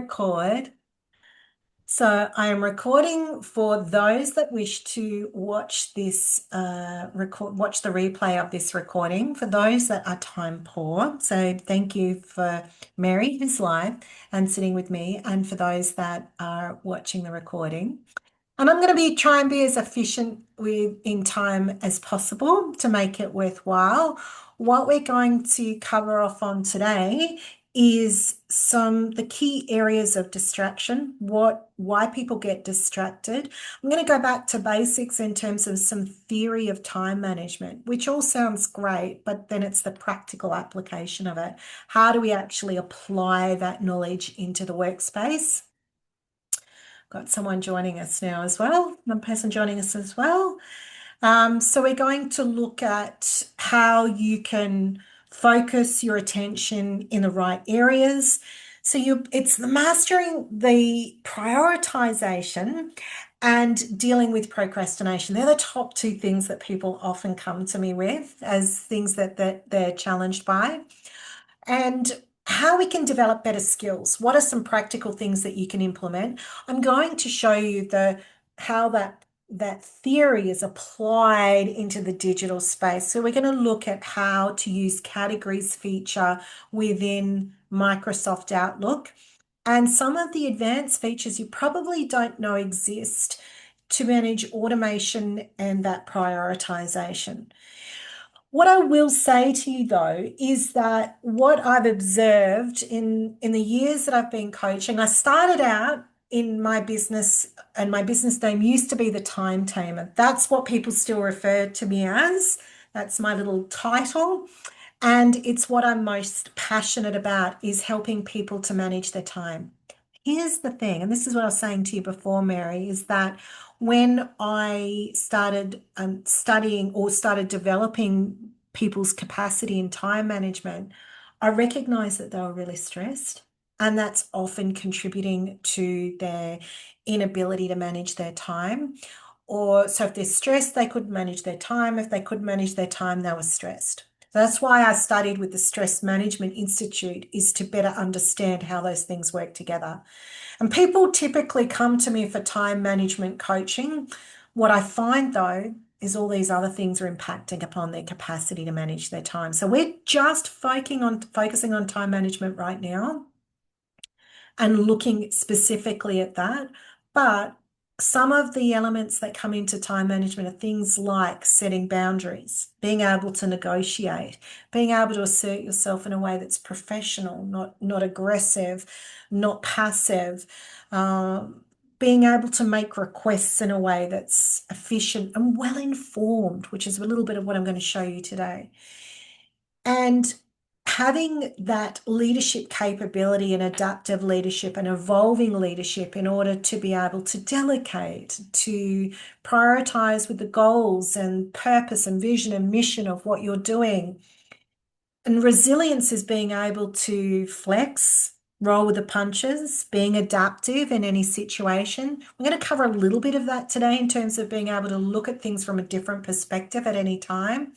Record. So I am recording for those that wish to watch this watch the replay of this recording. For those that are time poor, so thank you for Mary who's live and sitting with me, and for those that are watching the recording. And I'm going to try and be as efficient in time as possible to make it worthwhile. What we're going to cover off on today is the key areas of distraction, why people get distracted. I'm going to go back to basics in terms of some theory of time management, which all sounds great, but then it's the practical application of it. How do we actually apply that knowledge into the workspace? Got someone joining us now as well, one person joining us as well. So we're going to look at how you can focus your attention in the right areas. So it's the mastering the prioritization and dealing with procrastination. They're the top two things that people often come to me with as things that they're challenged by. And how we can develop better skills. What are some practical things that you can implement? I'm going to show you how that theory is applied into the digital space. So we're going to look at how to use categories feature within Microsoft Outlook and some of the advanced features you probably don't know exist to manage automation and that prioritization. What I will say to you though is that what I've observed in the years that I've been coaching, I started out in my business, and my business name used to be the Time Tamer. That's what people still refer to me as. That's my little title. And it's what I'm most passionate about, is helping people to manage their time. Here's the thing, and this is what I was saying to you before, Mary, is that when I started studying or started developing people's capacity in time management, I recognized that they were really stressed. And that's often contributing to their inability to manage their time. Or so if they're stressed, they couldn't manage their time. If they couldn't manage their time, they were stressed. That's why I studied with the Stress Management Institute, is to better understand how those things work together. And people typically come to me for time management coaching. What I find though is all these other things are impacting upon their capacity to manage their time. So we're just focusing on time management right now and looking specifically at that. But some of the elements that come into time management are things like setting boundaries, being able to negotiate, being able to assert yourself in a way that's professional, not aggressive, not passive, being able to make requests in a way that's efficient and well informed, which is a little bit of what I'm going to show you today. And having that leadership capability and adaptive leadership and evolving leadership in order to be able to delegate, to prioritize with the goals and purpose and vision and mission of what you're doing. And resilience is being able to flex, roll with the punches, being adaptive in any situation. We're going to cover a little bit of that today in terms of being able to look at things from a different perspective at any time.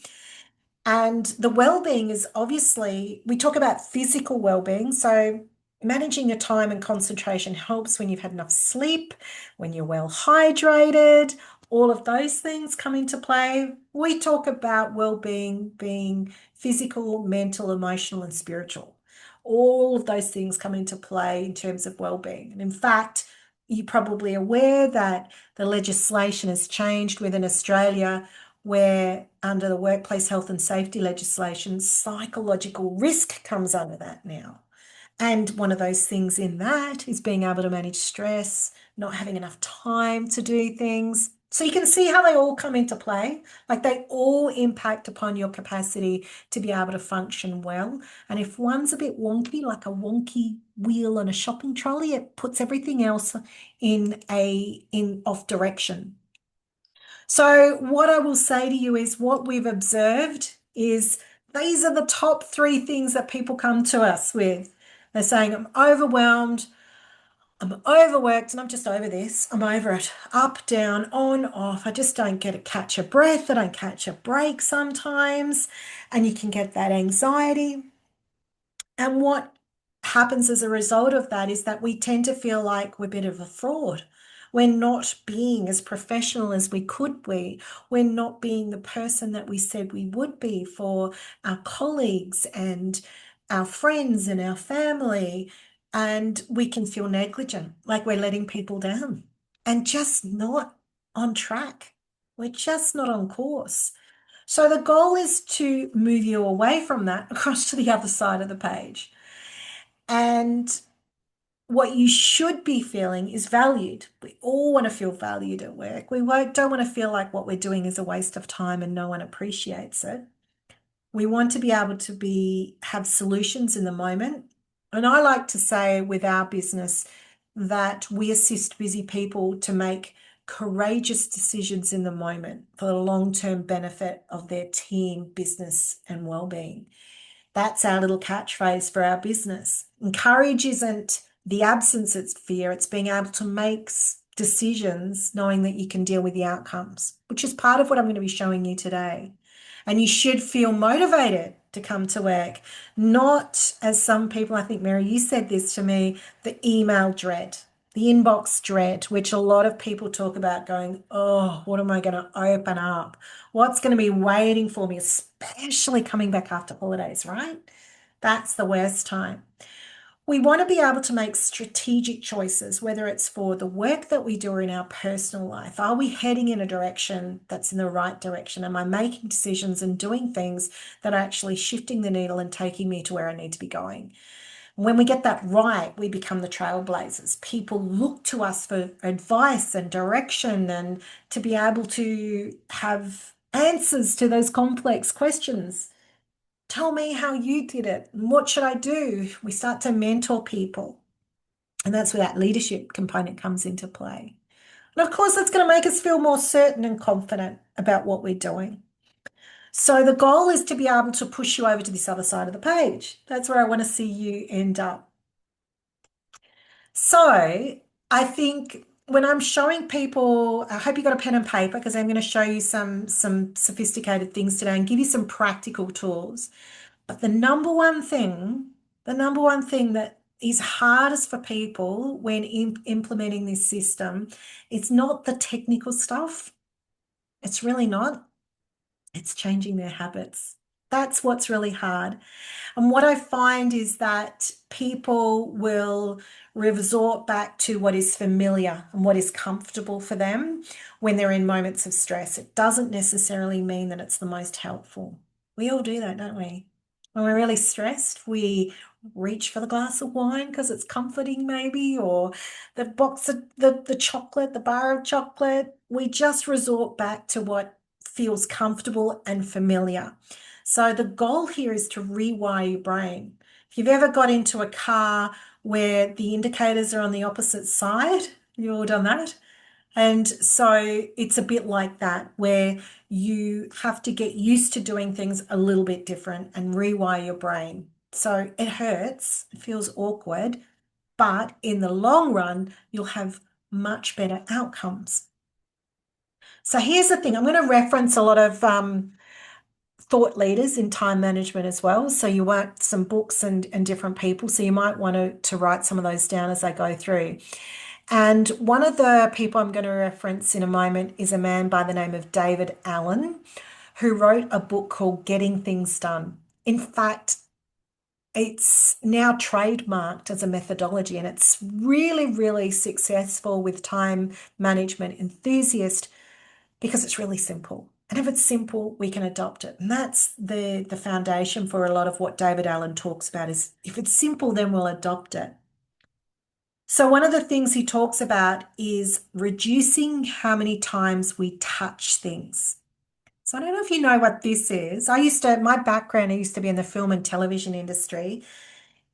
And the well-being is obviously, we talk about physical well-being. So managing your time and concentration helps when you've had enough sleep, when you're well hydrated, all of those things come into play. We talk about well-being being physical, mental, emotional, and spiritual. All of those things come into play in terms of well-being. And in fact, you're probably aware that the legislation has changed within Australia, where under the workplace health and safety legislation, psychological risk comes under that now. And one of those things in that is being able to manage stress, not having enough time to do things. So you can see how they all come into play. Like they all impact upon your capacity to be able to function well. And if one's a bit wonky, like a wonky wheel on a shopping trolley, it puts everything else in off direction. So what I will say to you is what we've observed is these are the top three things that people come to us with. They're saying, I'm overwhelmed, I'm overworked, and I'm just over this. I'm over it. Up, down, on, off. I just don't get to catch a breath. I don't catch a break sometimes. And you can get that anxiety. And what happens as a result of that is that we tend to feel like we're a bit of a fraud. We're not being as professional as we could be. We're not being the person that we said we would be for our colleagues and our friends and our family. And we can feel negligent, like we're letting people down and just not on track. We're just not on course. So the goal is to move you away from that across to the other side of the page. And what you should be feeling is valued. We all want to feel valued at work. Don't want to feel like what we're doing is a waste of time and no one appreciates it. We want to be able to have solutions in the moment. And I like to say with our business that we assist busy people to make courageous decisions in the moment for the long-term benefit of their team, business, and well-being. That's our little catchphrase for our business. And courage isn't the absence of fear, it's being able to make decisions knowing that you can deal with the outcomes, which is part of what I'm going to be showing you today. And you should feel motivated to come to work, not as some people, I think, Mary, you said this to me, the email dread, the inbox dread, which a lot of people talk about going, oh, what am I going to open up? What's going to be waiting for me, especially coming back after holidays, right? That's the worst time. We want to be able to make strategic choices, whether it's for the work that we do or in our personal life. Are we heading in a direction that's in the right direction? Am I making decisions and doing things that are actually shifting the needle and taking me to where I need to be going? When we get that right, we become the trailblazers. People look to us for advice and direction and to be able to have answers to those complex questions. Tell me how you did it. What should I do? We start to mentor people. And that's where that leadership component comes into play. And of course, that's going to make us feel more certain and confident about what we're doing. So the goal is to be able to push you over to this other side of the page. That's where I want to see you end up. So I think when I'm showing people, I hope you got a pen and paper because I'm going to show you some sophisticated things today and give you some practical tools. But the number one thing that is hardest for people when implementing this system, it's not the technical stuff. It's really not. It's changing their habits. That's what's really hard. And what I find is that people will resort back to what is familiar and what is comfortable for them when they're in moments of stress. It doesn't necessarily mean that it's the most helpful. We all do that, don't we? When we're really stressed, we reach for the glass of wine because it's comforting, maybe, or the box of the chocolate, the bar of chocolate. We just resort back to what feels comfortable and familiar. So the goal here is to rewire your brain. If you've ever got into a car where the indicators are on the opposite side, you've all done that. And so it's a bit like that, where you have to get used to doing things a little bit different and rewire your brain. So it hurts, it feels awkward, but in the long run, you'll have much better outcomes. So here's the thing, I'm going to reference a lot of thought leaders in time management as well. So you want some books and different people. So you might want to write some of those down as I go through. And one of the people I'm going to reference in a moment is a man by the name of David Allen, who wrote a book called Getting Things Done. In fact, it's now trademarked as a methodology and it's really, really successful with time management enthusiasts because it's really simple. And if it's simple, we can adopt it. And that's the foundation for a lot of what David Allen talks about is if it's simple, then we'll adopt it. So one of the things he talks about is reducing how many times we touch things. So I don't know if you know what this is. My background, I used to be in the film and television industry.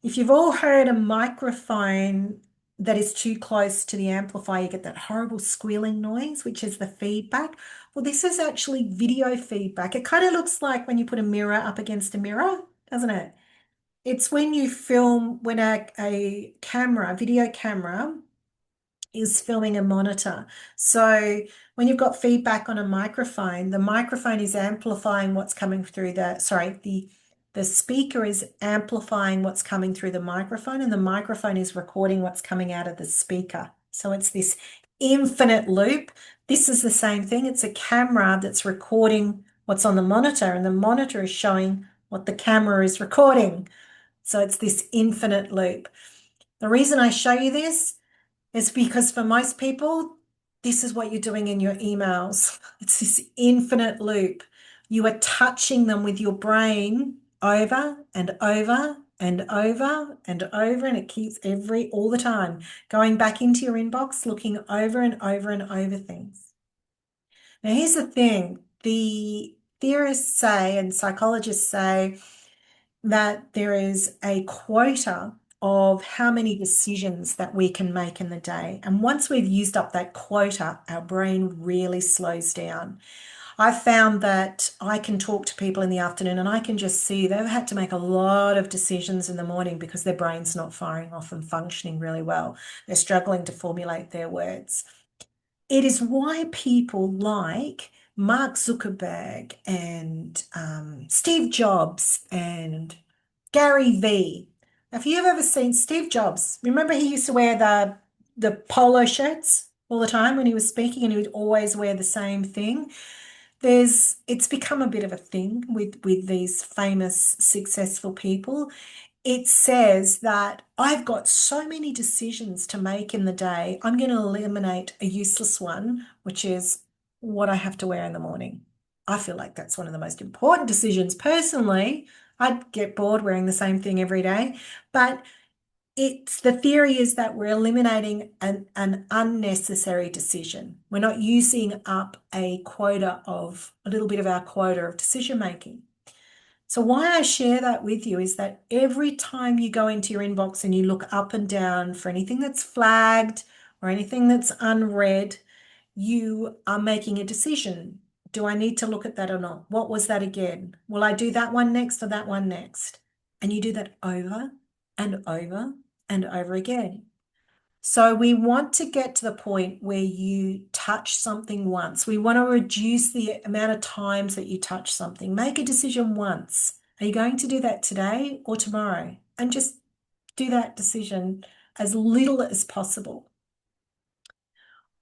If you've all heard a microphone that is too close to the amplifier, you get that horrible squealing noise, which is the feedback. Well, this is actually video feedback. It kind of looks like when you put a mirror up against a mirror, doesn't it? It's when you film, when a video camera is filming a monitor. So when you've got feedback on a microphone, the microphone is amplifying what's coming through the The speaker is amplifying what's coming through the microphone, and the microphone is recording what's coming out of the speaker. So it's this infinite loop. This is the same thing. It's a camera that's recording what's on the monitor, and the monitor is showing what the camera is recording. So it's this infinite loop. The reason I show you this is because for most people, this is what you're doing in your emails. It's this infinite loop. You are touching them with your brain over and over and over and over, and it keeps all the time going back into your inbox, looking over and over and over things. Now, here's the thing. The theorists say and psychologists say that there is a quota of how many decisions that we can make in the day. And once we've used up that quota, our brain really slows down. I've found that I can talk to people in the afternoon and I can just see they've had to make a lot of decisions in the morning because their brain's not firing off and functioning really well. They're struggling to formulate their words. It is why people like Mark Zuckerberg and Steve Jobs and Gary Vee. Have you ever seen Steve Jobs? Remember he used to wear the polo shirts all the time when he was speaking, and he would always wear the same thing. It's become a bit of a thing with these famous, successful people. It says that I've got so many decisions to make in the day, I'm going to eliminate a useless one, which is what I have to wear in the morning. I feel like that's one of the most important decisions. Personally, I'd get bored wearing the same thing every day, but the theory is that we're eliminating an unnecessary decision. We're not using up a little bit of our quota of decision making. So why I share that with you is that every time you go into your inbox and you look up and down for anything that's flagged or anything that's unread, you are making a decision. Do I need to look at that or not? What was that again? Will I do that one next or that one next? And you do that over and over and over again. So we want to get to the point where you touch something once. We want to reduce the amount of times that you touch something. Make a decision once. Are you going to do that today or tomorrow? And just do that decision as little as possible.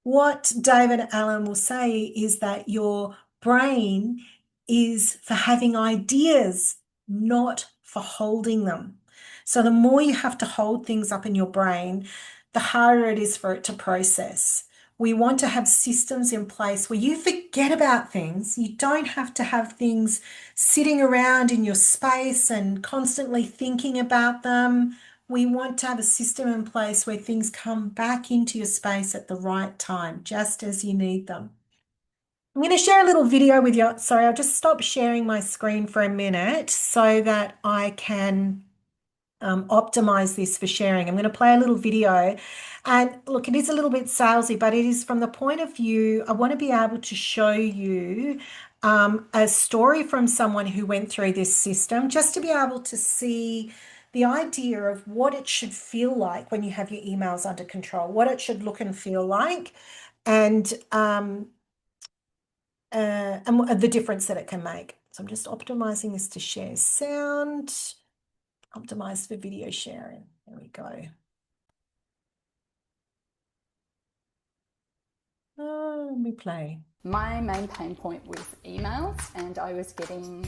What David Allen will say is that your brain is for having ideas, not for holding them. So the more you have to hold things up in your brain, the harder it is for it to process. We want to have systems in place where you forget about things. You don't have to have things sitting around in your space and constantly thinking about them. We want to have a system in place where things come back into your space at the right time, just as you need them. I'm going to share a little video with you. Sorry, I'll just stop sharing my screen for a minute so that I can optimize this for sharing. I'm going to play a little video, and look, it is a little bit salesy, but it is from the point of view, I want to be able to show you a story from someone who went through this system, just to be able to see the idea of what it should feel like when you have your emails under control, what it should look and feel like, and the difference that it can make. So I'm just optimizing this to share sound. Optimized for video sharing. There we go. Let me play. My main pain point was emails, and I was getting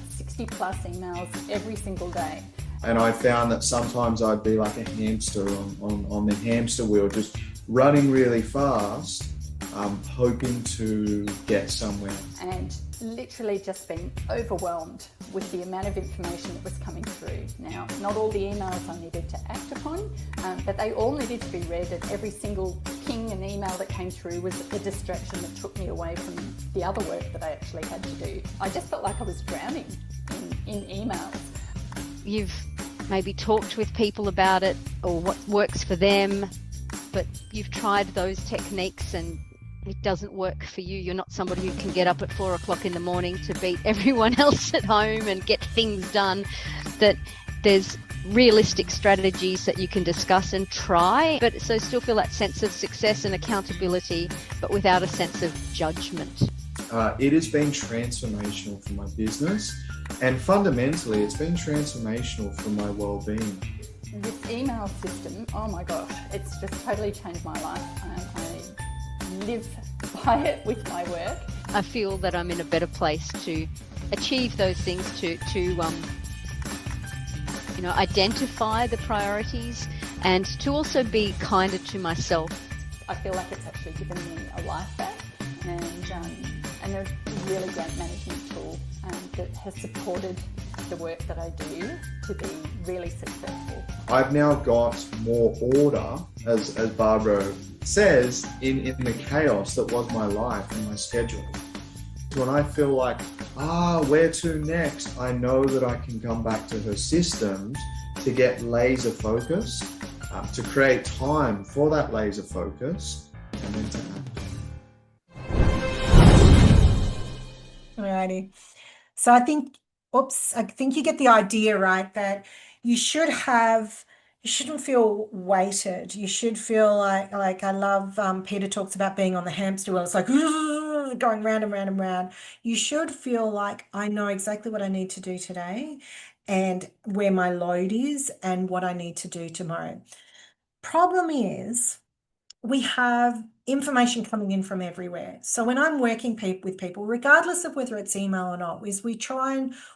60 plus emails every single day. And I found that sometimes I'd be like a hamster on the hamster wheel, just running really fast, hoping to get somewhere. And literally just being overwhelmed with the amount of information that was coming through. Now, not all the emails I needed to act upon, but they all needed to be read, and every single ping and email that came through was a distraction that took me away from the other work that I actually had to do. I just felt like I was drowning in emails. You've maybe talked with people about it or what works for them, but you've tried those techniques and it doesn't work for you. You're not somebody who can get up at 4 o'clock in the morning to beat everyone else at home and get things done. That there's realistic strategies that you can discuss and try, but so still feel that sense of success and accountability, but without a sense of judgment. it has been transformational for my business, and fundamentally, it's been transformational for my well-being. This email system, oh my gosh, it's just totally changed my life. I live by it with my work. I feel that I'm in a better place to achieve those things, to identify the priorities, and to also be kinder to myself. I feel like it's actually given me a life back, and a really great management tool that has supported the work that I do to be really successful. I've now got more order, as Barbara says, in the chaos that was my life and my schedule. When I feel like, where to next, I know that I can come back to her systems to get laser focus, to create time for that laser focus, and then to act. Alrighty. So I think you get the idea, right? That you shouldn't feel weighted. You should feel like I love, Peter talks about being on the hamster wheel. It's like going round and round and round. You should feel like I know exactly what I need to do today and where my load is and what I need to do tomorrow. Problem is, we have information coming in from everywhere. So when I'm working with people, regardless of whether it's email or not, is we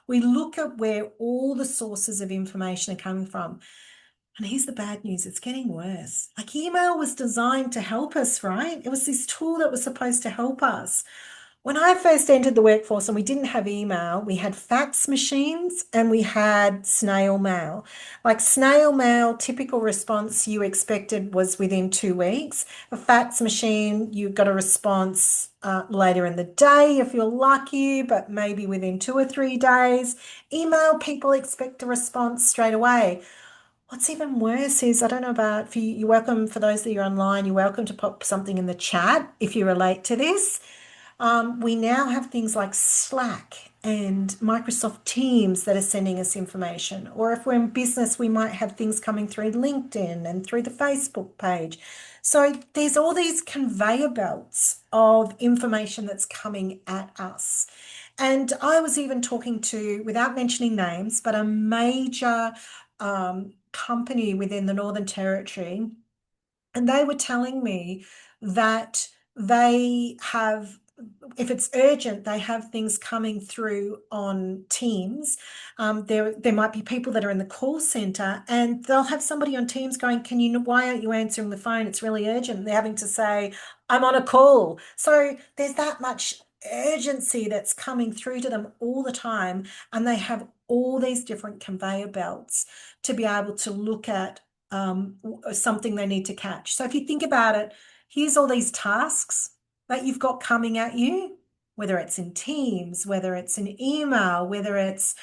look at where all the sources of information are coming from. And here's the bad news, it's getting worse. Like, email was designed to help us, right? It was this tool that was supposed to help us. When I first entered the workforce and we didn't have email, we had fax machines and we had snail mail. Like, snail mail, typical response you expected was within 2 weeks. A fax machine, you got a response later in the day if you're lucky, but maybe within 2 or 3 days. Email, people expect a response straight away. What's even worse is, I don't know about for you, you're welcome, for those that you're online, you're welcome to pop something in the chat if you relate to this. We now have things like Slack and Microsoft Teams that are sending us information. Or if we're in business, we might have things coming through LinkedIn and through the Facebook page. So there's all these conveyor belts of information that's coming at us. And I was even talking to, without mentioning names, but a major company within the Northern Territory, and they were telling me that they have, if it's urgent, they have things coming through on Teams. There might be people that are in the call center and they'll have somebody on Teams going, why aren't you answering the phone? It's really urgent. And they're having to say, I'm on a call. So there's that much urgency that's coming through to them all the time. And they have all these different conveyor belts to be able to look at something they need to catch. So if you think about it, here's all these tasks that you've got coming at you, whether it's in Teams, whether it's an email, whether it's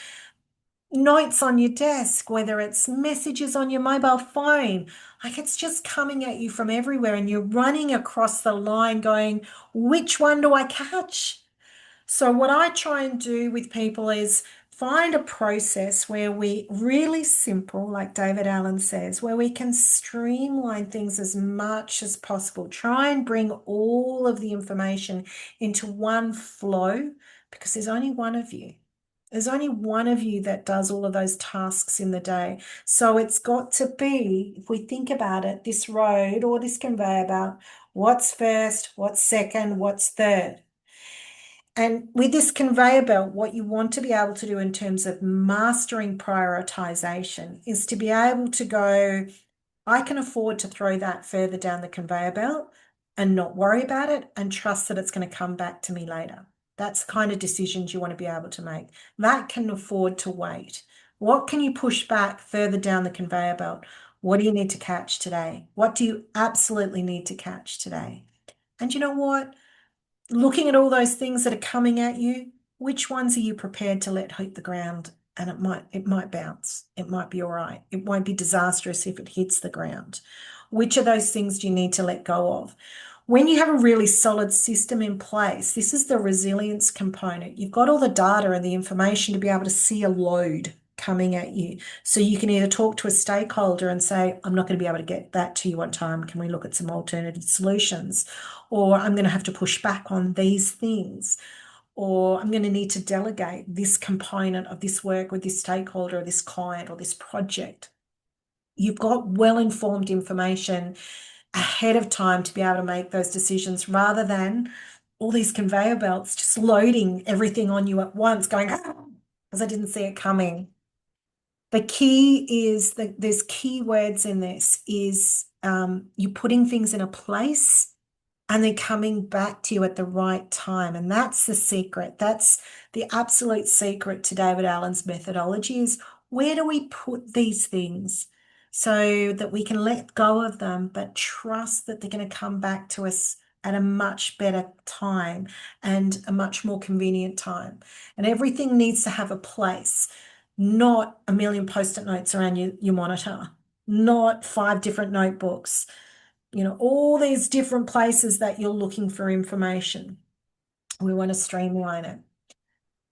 notes on your desk, whether it's messages on your mobile phone. Like, it's just coming at you from everywhere and you're running across the line going, which one do I catch? So what I try and do with people is find a process where we really simple, like David Allen says, where we can streamline things as much as possible. Try and bring all of the information into one flow, because there's only one of you. There's only one of you that does all of those tasks in the day. So it's got to be, if we think about it, this road or this conveyor belt, what's first, what's second, what's third? And with this conveyor belt, what you want to be able to do in terms of mastering prioritization is to be able to go, I can afford to throw that further down the conveyor belt and not worry about it and trust that it's going to come back to me later. That's the kind of decisions you want to be able to make. That can afford to wait. What can you push back further down the conveyor belt? What do you need to catch today? What do you absolutely need to catch today? And you know what? Looking at all those things that are coming at you, which ones are you prepared to let hit the ground? And it might bounce. It might be all right. It won't be disastrous if it hits the ground. Which of those things do you need to let go of? When you have a really solid system in place, this is the resilience component. You've got all the data and the information to be able to see a load coming at you. So you can either talk to a stakeholder and say, I'm not going to be able to get that to you on time. Can we look at some alternative solutions? Or I'm going to have to push back on these things. or I'm going to need to delegate this component of this work with this stakeholder or this client or this project. You've got well-informed information ahead of time to be able to make those decisions rather than all these conveyor belts just loading everything on you at once, going, because I didn't see it coming. The key is that there's key words in this is you're putting things in a place and they're coming back to you at the right time. And that's the secret. That's the absolute secret to David Allen's methodology is where do we put these things so that we can let go of them, but trust that they're going to come back to us at a much better time and a much more convenient time. And everything needs to have a place, not a million post-it notes around your monitor, not 5 different notebooks, all these different places that you're looking for information. We want to streamline it.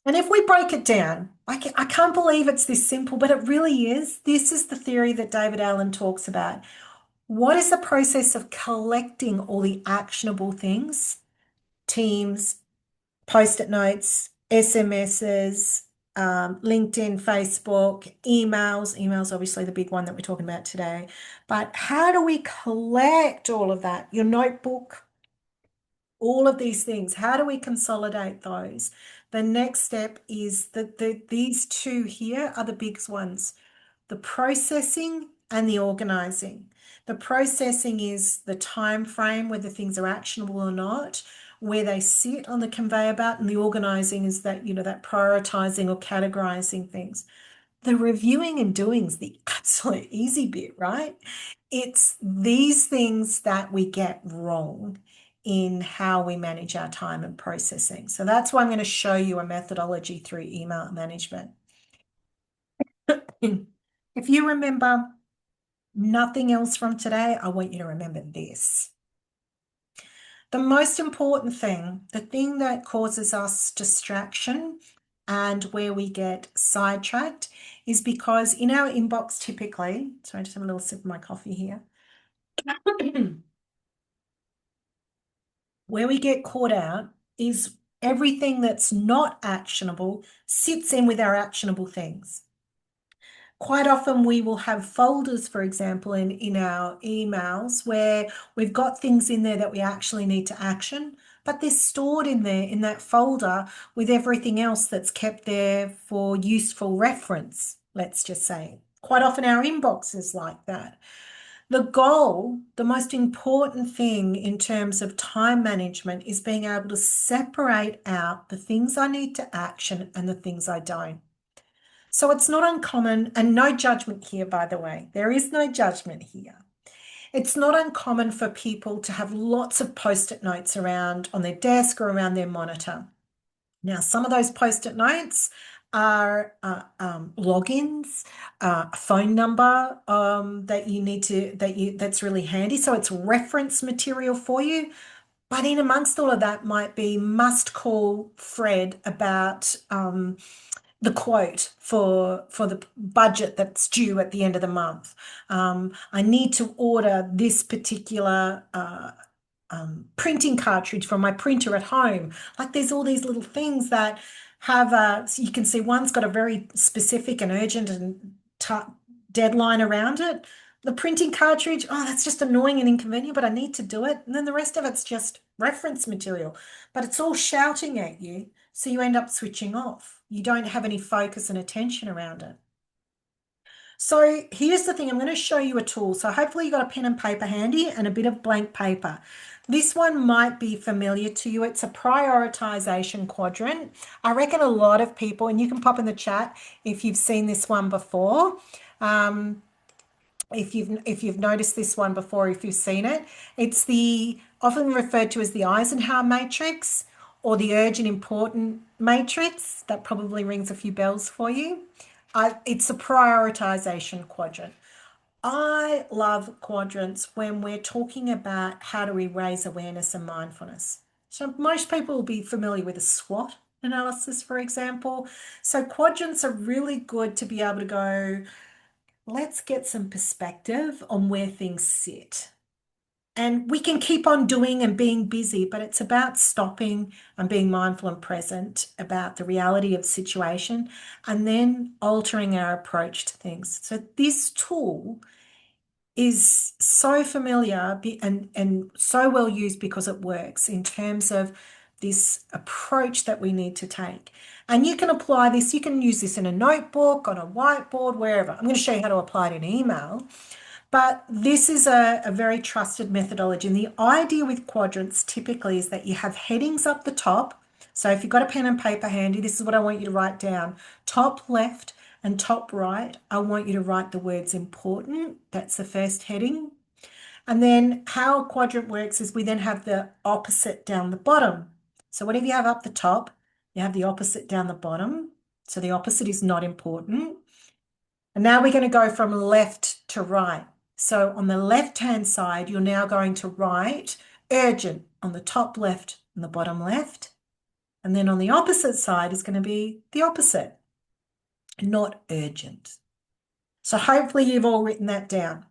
And if we break it down, I can't believe it's this simple, but it really is. This is the theory that David Allen talks about. What is the process of collecting all the actionable things? Teams, post-it notes, SMSs, LinkedIn, Facebook, emails. Emails, obviously the big one that we're talking about today. But how do we collect all of that? Your notebook, all of these things. How do we consolidate those? The next step is that these two here are the biggest ones, the processing and the organizing. The processing is the time frame, whether things are actionable or not, where they sit on the conveyor belt, and the organizing is that, that prioritizing or categorizing things. The reviewing and doing is the absolute easy bit, right? It's these things that we get wrong in how we manage our time and processing. So that's why I'm going to show you a methodology through email management. If you remember nothing else from today, I want you to remember this. The most important thing, the thing that causes us distraction and where we get sidetracked is because in our inbox typically, sorry, I just have a little sip of my coffee here. Where we get caught out is everything that's not actionable sits in with our actionable things. Quite often we will have folders, for example, in our emails where we've got things in there that we actually need to action, but they're stored in there in that folder with everything else that's kept there for useful reference, let's just say. Quite often our inbox is like that. The goal, the most important thing in terms of time management is being able to separate out the things I need to action and the things I don't. So it's not uncommon, and no judgment here, by the way. There is no judgment here. It's not uncommon for people to have lots of post-it notes around on their desk or around their monitor. Now, some of those post-it notes are logins, a phone number that you need to that's really handy. So it's reference material for you. But in amongst all of that might be must call Fred about the quote for the budget that's due at the end of the month. I need to order this particular printing cartridge from my printer at home. Like there's all these little things that have so you can see one's got a very specific and urgent and deadline around it. The printing cartridge, oh, that's just annoying and inconvenient, but I need to do it. And then the rest of it's just reference material, but it's all shouting at you. So you end up switching off. You don't have any focus and attention around it. So here's the thing, I'm going to show you a tool. So hopefully you got a pen and paper handy and a bit of blank paper. This one might be familiar to you. It's a prioritization quadrant. I reckon a lot of people, and you can pop in the chat if you've seen this one before. If you've noticed this one before, if you've seen it, it's the often referred to as the Eisenhower matrix or the urgent important matrix. That probably rings a few bells for you. It's a prioritization quadrant. I love quadrants when we're talking about how do we raise awareness and mindfulness. So most people will be familiar with a SWOT analysis, for example. So quadrants are really good to be able to go, let's get some perspective on where things sit. And we can keep on doing and being busy, but it's about stopping and being mindful and present about the reality of the situation and then altering our approach to things. So this tool is so familiar and so well used because it works in terms of this approach that we need to take. And you can apply this, you can use this in a notebook, on a whiteboard, wherever. I'm going to show you how to apply it in email. But this is a very trusted methodology. And the idea with quadrants typically is that you have headings up the top. So if you've got a pen and paper handy, this is what I want you to write down. Top left and top right, I want you to write the words important. That's the first heading. And then how a quadrant works is we then have the opposite down the bottom. So whatever you have up the top, you have the opposite down the bottom. So the opposite is not important. And now we're going to go from left to right. So on the left-hand side, you're now going to write urgent on the top left and the bottom left. And then on the opposite side is going to be the opposite, not urgent. So hopefully you've all written that down.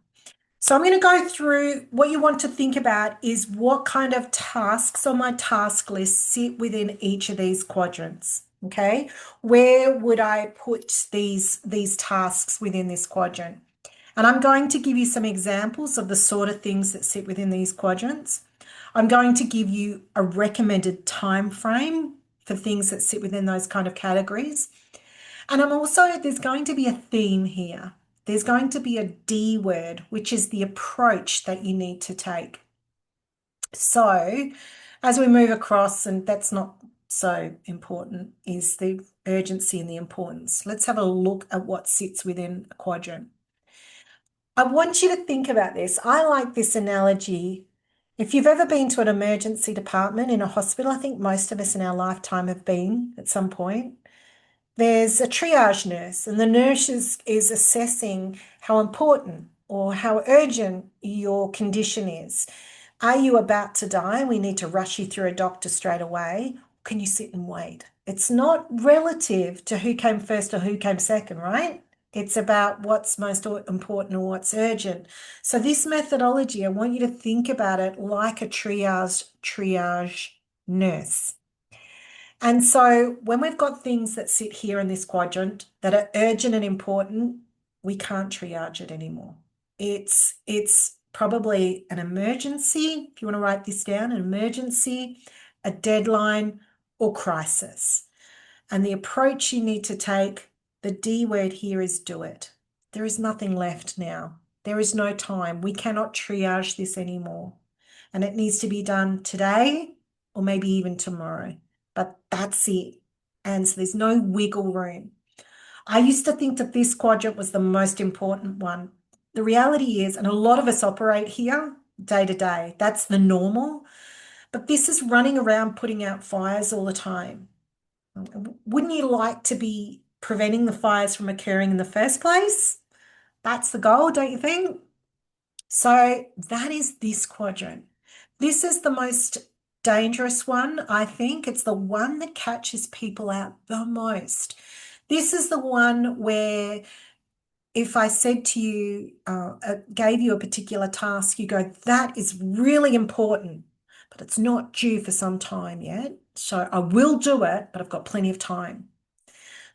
So I'm going to go through what you want to think about is what kind of tasks on my task list sit within each of these quadrants. Okay, where would I put these tasks within this quadrant? And I'm going to give you some examples of the sort of things that sit within these quadrants. I'm going to give you a recommended time frame for things that sit within those kind of categories. And there's going to be a theme here. There's going to be a D word, which is the approach that you need to take. So as we move across, and that's not so important, is the urgency and the importance. Let's have a look at what sits within a quadrant. I want you to think about this. I like this analogy. If you've ever been to an emergency department in a hospital, I think most of us in our lifetime have been at some point. There's a triage nurse, and the nurse is assessing how important or how urgent your condition is. Are you about to die? We need to rush you through a doctor straight away. Can you sit and wait? It's not relative to who came first or who came second, right? It's about what's most important or what's urgent. So this methodology, I want you to think about it like a triage nurse. And so when we've got things that sit here in this quadrant that are urgent and important, we can't triage it anymore. It's probably an emergency, if you want to write this down, an emergency, a deadline, or crisis. And the approach you need to take, the D word here is do it. There is nothing left now. There is no time. We cannot triage this anymore. And it needs to be done today or maybe even tomorrow. But that's it. And so there's no wiggle room. I used to think that this quadrant was the most important one. The reality is, and a lot of us operate here day to day, that's the normal. But this is running around putting out fires all the time. Wouldn't you like to be preventing the fires from occurring in the first place? That's the goal, don't you think? So that is this quadrant. This is the most dangerous one, I think. It's the one that catches people out the most. This is the one where if I said to you, gave you a particular task, you go, that is really important, but it's not due for some time yet. So I will do it, but I've got plenty of time.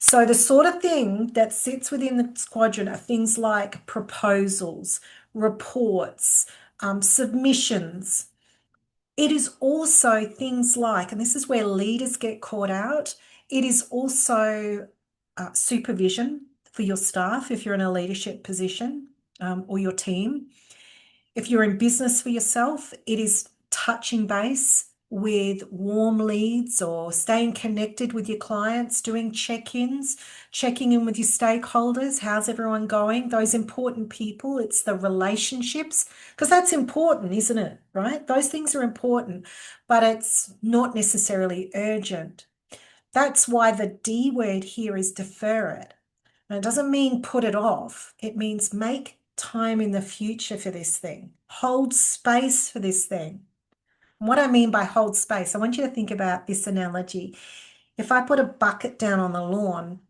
So the sort of thing that sits within the quadrant are things like proposals, reports, submissions. It is also things like, and this is where leaders get caught out, it is also supervision for your staff if you're in a leadership position or your team. If you're in business for yourself, it is touching base with warm leads or staying connected with your clients, doing check-ins, checking in with your stakeholders. How's everyone going? Those important people, it's the relationships, because that's important, isn't it? Right? Those things are important, but it's not necessarily urgent. That's why the D word here is defer it. And it doesn't mean put it off. It means make time in the future for this thing. Hold space for this thing. And what I mean by hold space, I want you to think about this analogy. If I put a bucket down on the lawn,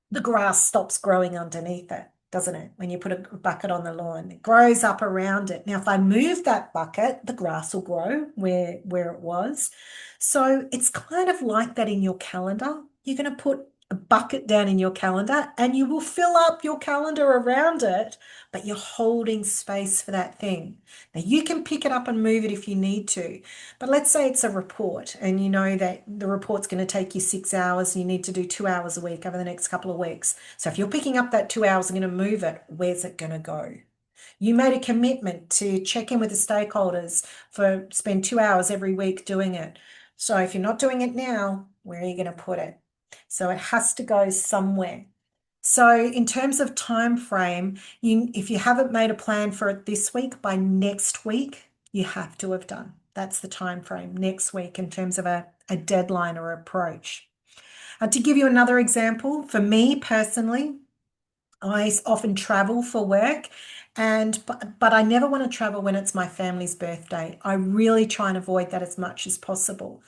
the grass stops growing underneath it. doesn't it? When you put a bucket on the lawn, it grows up around it. Now, if I move that bucket, the grass will grow where it was. So it's kind of like that in your calendar. You're going to put a bucket down in your calendar and you will fill up your calendar around it, but you're holding space for that thing. Now, you can pick it up and move it if you need to. But let's say it's a report and you know that the report's going to take you 6 hours and you need to do 2 hours a week over the next couple of weeks. So if you're picking up that 2 hours and going to move it, where's it going to go? You made a commitment to check in with the stakeholders for spend 2 hours every week doing it. So if you're not doing it now, where are you going to put it? So it has to go somewhere. So in terms of time frame, if you haven't made a plan for it this week, by next week, you have to have done. That's the time frame, next week, in terms of a deadline or approach. To give you another example, for me personally, I often travel for work but I never want to travel when it's my family's birthday. I really try and avoid that as much as possible.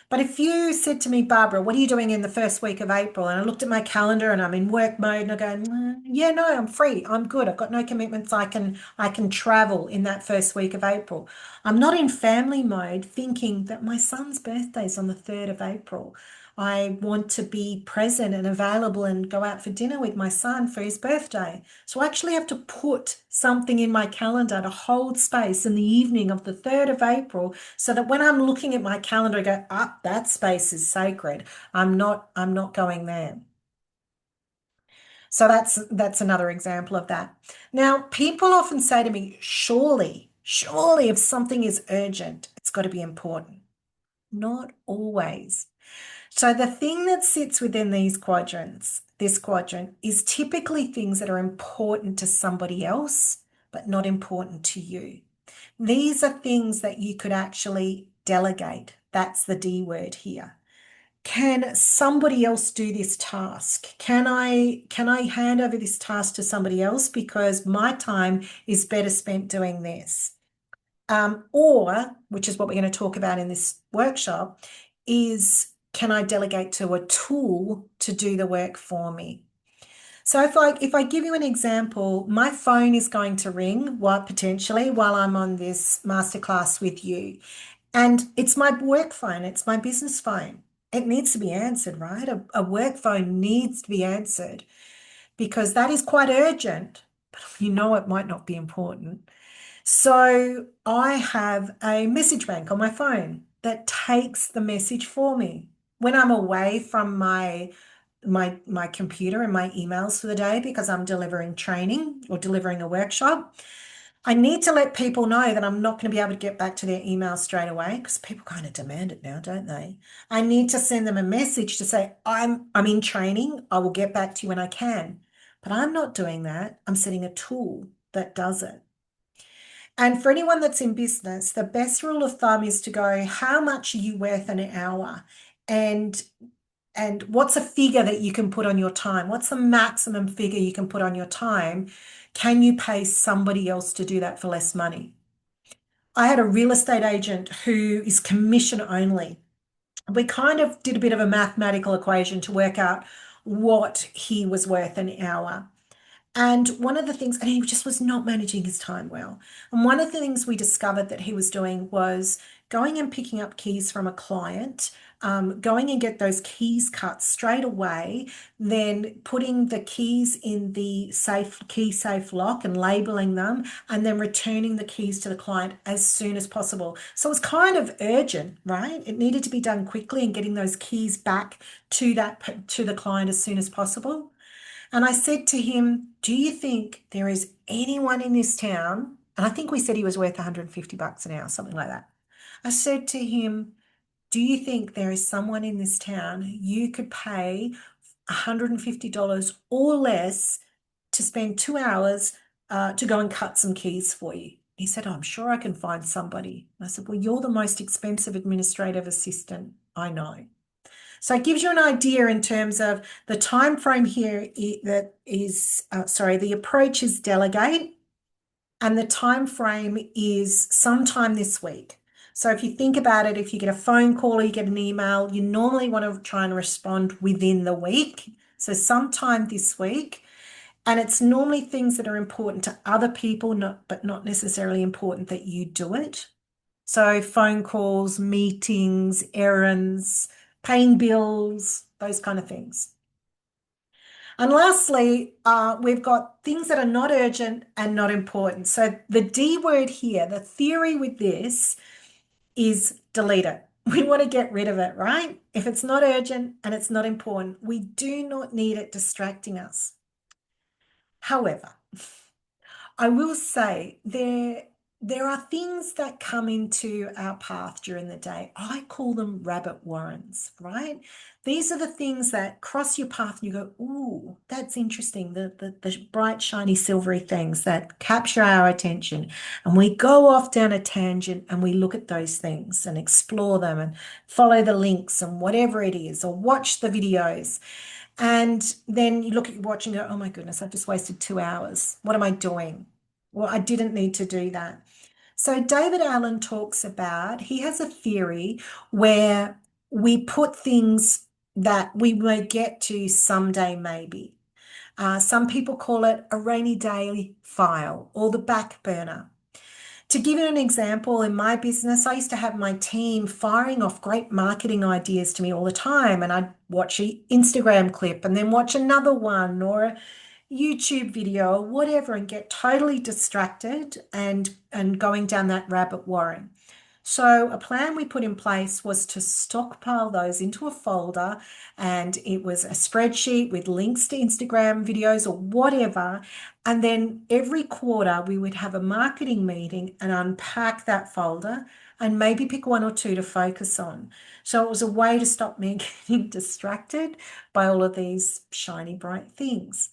But if you said to me, Barbara, what are you doing in the first week of April? And I looked at my calendar and I'm in work mode and I go, yeah, no, I'm free. I'm good. I've got no commitments. I can travel in that first week of April. I'm not in family mode thinking that my son's birthday is on the 3rd of April. I want to be present and available and go out for dinner with my son for his birthday. So I actually have to put something in my calendar to hold space in the evening of the 3rd of April so that when I'm looking at my calendar, I go, that space is sacred. I'm not going there. So that's another example of that. Now, people often say to me, surely if something is urgent, it's got to be important. Not always. So the thing that sits within this quadrant is typically things that are important to somebody else, but not important to you. These are things that you could actually delegate. That's the D word here. Can somebody else do this task? Can I hand over this task to somebody else because my time is better spent doing this? Or, which is what we're going to talk about in this workshop, is can I delegate to a tool to do the work for me? So if I give you an example, my phone is going to ring potentially while I'm on this masterclass with you. And it's my work phone, it's my business phone. It needs to be answered, right? A work phone needs to be answered because that is quite urgent, but you know it might not be important. So I have a message bank on my phone that takes the message for me. When I'm away from my computer and my emails for the day because I'm delivering training or delivering a workshop, I need to let people know that I'm not going to be able to get back to their email straight away because people kind of demand it now, don't they? I need to send them a message to say, I'm in training. I will get back to you when I can. But I'm not doing that. I'm setting a tool that does it. And for anyone that's in business, the best rule of thumb is to go, how much are you worth an hour? And what's a figure that you can put on your time? What's the maximum figure you can put on your time? Can you pay somebody else to do that for less money? I had a real estate agent who is commission only. We kind of did a bit of a mathematical equation to work out what he was worth an hour. And one of the things, and he just was not managing his time well. And one of the things we discovered that he was doing was going and picking up keys from a client, going and get those keys cut straight away, then putting the keys in the key safe lock and labeling them, and then returning the keys to the client as soon as possible. So it was kind of urgent, right? It needed to be done quickly and getting those keys back to the client as soon as possible. And I said to him, do you think there is anyone in this town? And I think we said he was worth $150 an hour, something like that. I said to him, do you think there is someone in this town you could pay $150 or less to spend 2 hours to go and cut some keys for you? He said, oh, I'm sure I can find somebody. I said, well, you're the most expensive administrative assistant I know. So it gives you an idea in terms of the time frame here the approach is delegate and the time frame is sometime this week. So if you think about it, if you get a phone call or you get an email, you normally want to try and respond within the week. So sometime this week. And it's normally things that are important to other people, but not necessarily important that you do it. So phone calls, meetings, errands, paying bills, those kind of things. And lastly, we've got things that are not urgent and not important. So the D word here, the theory with this is delete it. We want to get rid of it, right? If it's not urgent and it's not important, we do not need it distracting us. However, I will say there are things that come into our path during the day. I call them rabbit warrens, right? These are the things that cross your path and you go, ooh, that's interesting. The bright, shiny, silvery things that capture our attention. And we go off down a tangent and we look at those things and explore them and follow the links and whatever it is, or watch the videos. And then you look at your watch and go, oh my goodness, I've just wasted 2 hours. What am I doing? Well, I didn't need to do that. So David Allen talks about, he has a theory where we put things that we may get to someday, maybe. Some people call it a rainy day file or the back burner. To give you an example, in my business, I used to have my team firing off great marketing ideas to me all the time. And I'd watch an Instagram clip and then watch another one or a YouTube video or whatever and get totally distracted and going down that rabbit warren. So a plan we put in place was to stockpile those into a folder, and it was a spreadsheet with links to Instagram videos or whatever. And then every quarter we would have a marketing meeting and unpack that folder and maybe pick one or two to focus on. So it was a way to stop me getting distracted by all of these shiny, bright things.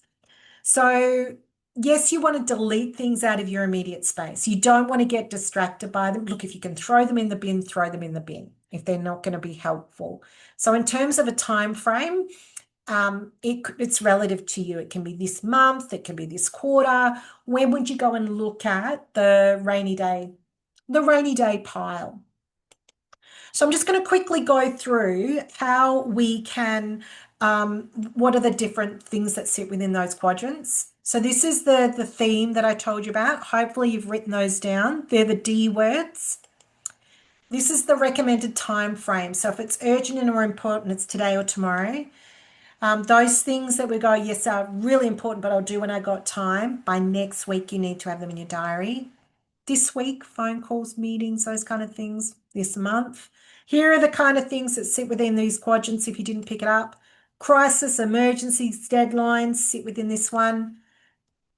So, yes, you want to delete things out of your immediate space. You don't want to get distracted by them. Look, if you can throw them in the bin, throw them in the bin if they're not going to be helpful. So, in terms of a time frame, it's relative to you. It can be this month, it can be this quarter. When would you go and look at the rainy day pile? So I'm just going to quickly go through how we can, what are the different things that sit within those quadrants. So this is the theme that I told you about. Hopefully you've written those down. They're the D words. This is the recommended time frame. So if it's urgent and or important, it's today or tomorrow. Those things that we go, yes, are really important, but I'll do when I got time. By next week, you need to have them in your diary. This week, phone calls, meetings, those kind of things. This month. Here are the kind of things that sit within these quadrants if you didn't pick it up. Crisis, emergencies, deadlines sit within this one.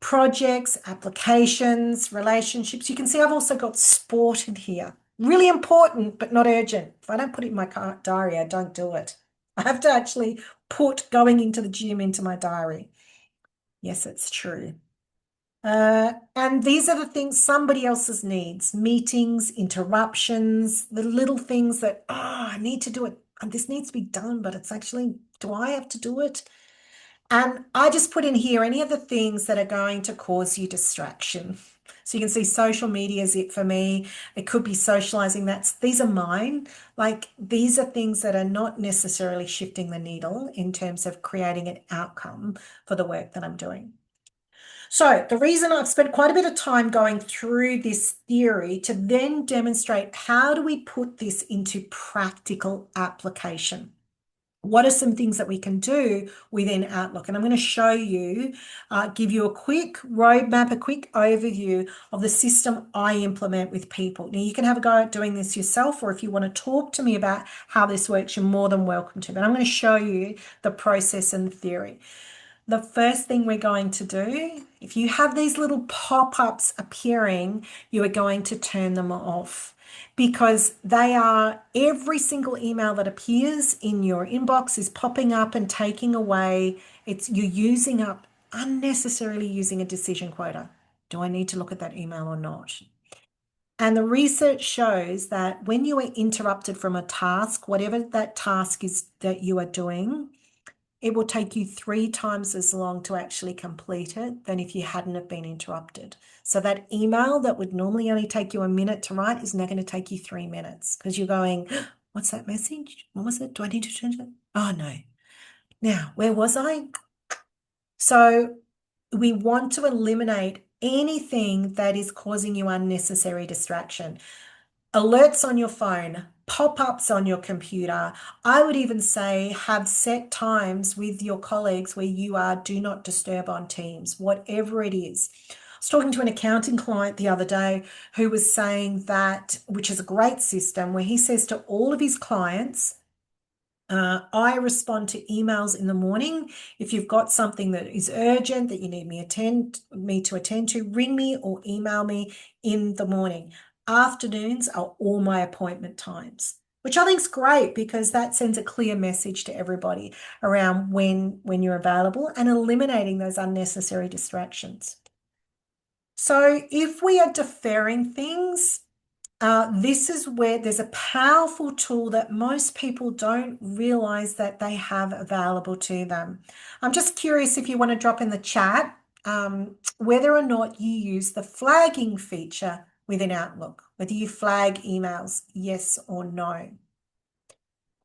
Projects, applications, relationships. You can see I've also got sport in here. Really important, but not urgent. If I don't put it in my diary, I don't do it. I have to actually put going into the gym into my diary. Yes, it's true. And these are the things somebody else's needs, meetings, interruptions, the little things that, I need to do it. And this needs to be done, but it's actually, do I have to do it? And I just put in here any of the things that are going to cause you distraction. So you can see social media is it for me. It could be socializing. These are mine. Like these are things that are not necessarily shifting the needle in terms of creating an outcome for the work that I'm doing. So the reason I've spent quite a bit of time going through this theory to then demonstrate how do we put this into practical application? What are some things that we can do within Outlook? And I'm going to show you, give you a quick roadmap, a quick overview of the system I implement with people. Now, you can have a go at doing this yourself, or if you want to talk to me about how this works, you're more than welcome to. But I'm going to show you the process and the theory. The first thing we're going to do, if you have these little pop-ups appearing, you are going to turn them off because they are every single email that appears in your inbox is popping up and taking away. You're using up, unnecessarily using a decision quota. Do I need to look at that email or not? And the research shows that when you are interrupted from a task, whatever that task is that you are doing, it will take you 3 times as long to actually complete it than if you hadn't have been interrupted. So that email that would normally only take you a minute to write is now going to take you 3 minutes because you're going, what's that message? What was it? Do I need to change it? Oh, no. Now, where was I? So we want to eliminate anything that is causing you unnecessary distraction. Alerts on your phone, pop-ups on your computer. I would even say have set times with your colleagues where you are do not disturb on Teams, whatever it is. I was talking to an accounting client the other day who was saying that, which is a great system, where he says to all of his clients, I respond to emails in the morning. If you've got something that is urgent that you need me to attend to, ring me or email me in the morning. Afternoons are all my appointment times, which I think is great because that sends a clear message to everybody around when you're available and eliminating those unnecessary distractions. So if we are deferring things, this is where there's a powerful tool that most people don't realize that they have available to them. I'm just curious if you want to drop in the chat whether or not you use the flagging feature within Outlook, whether you flag emails, yes or no.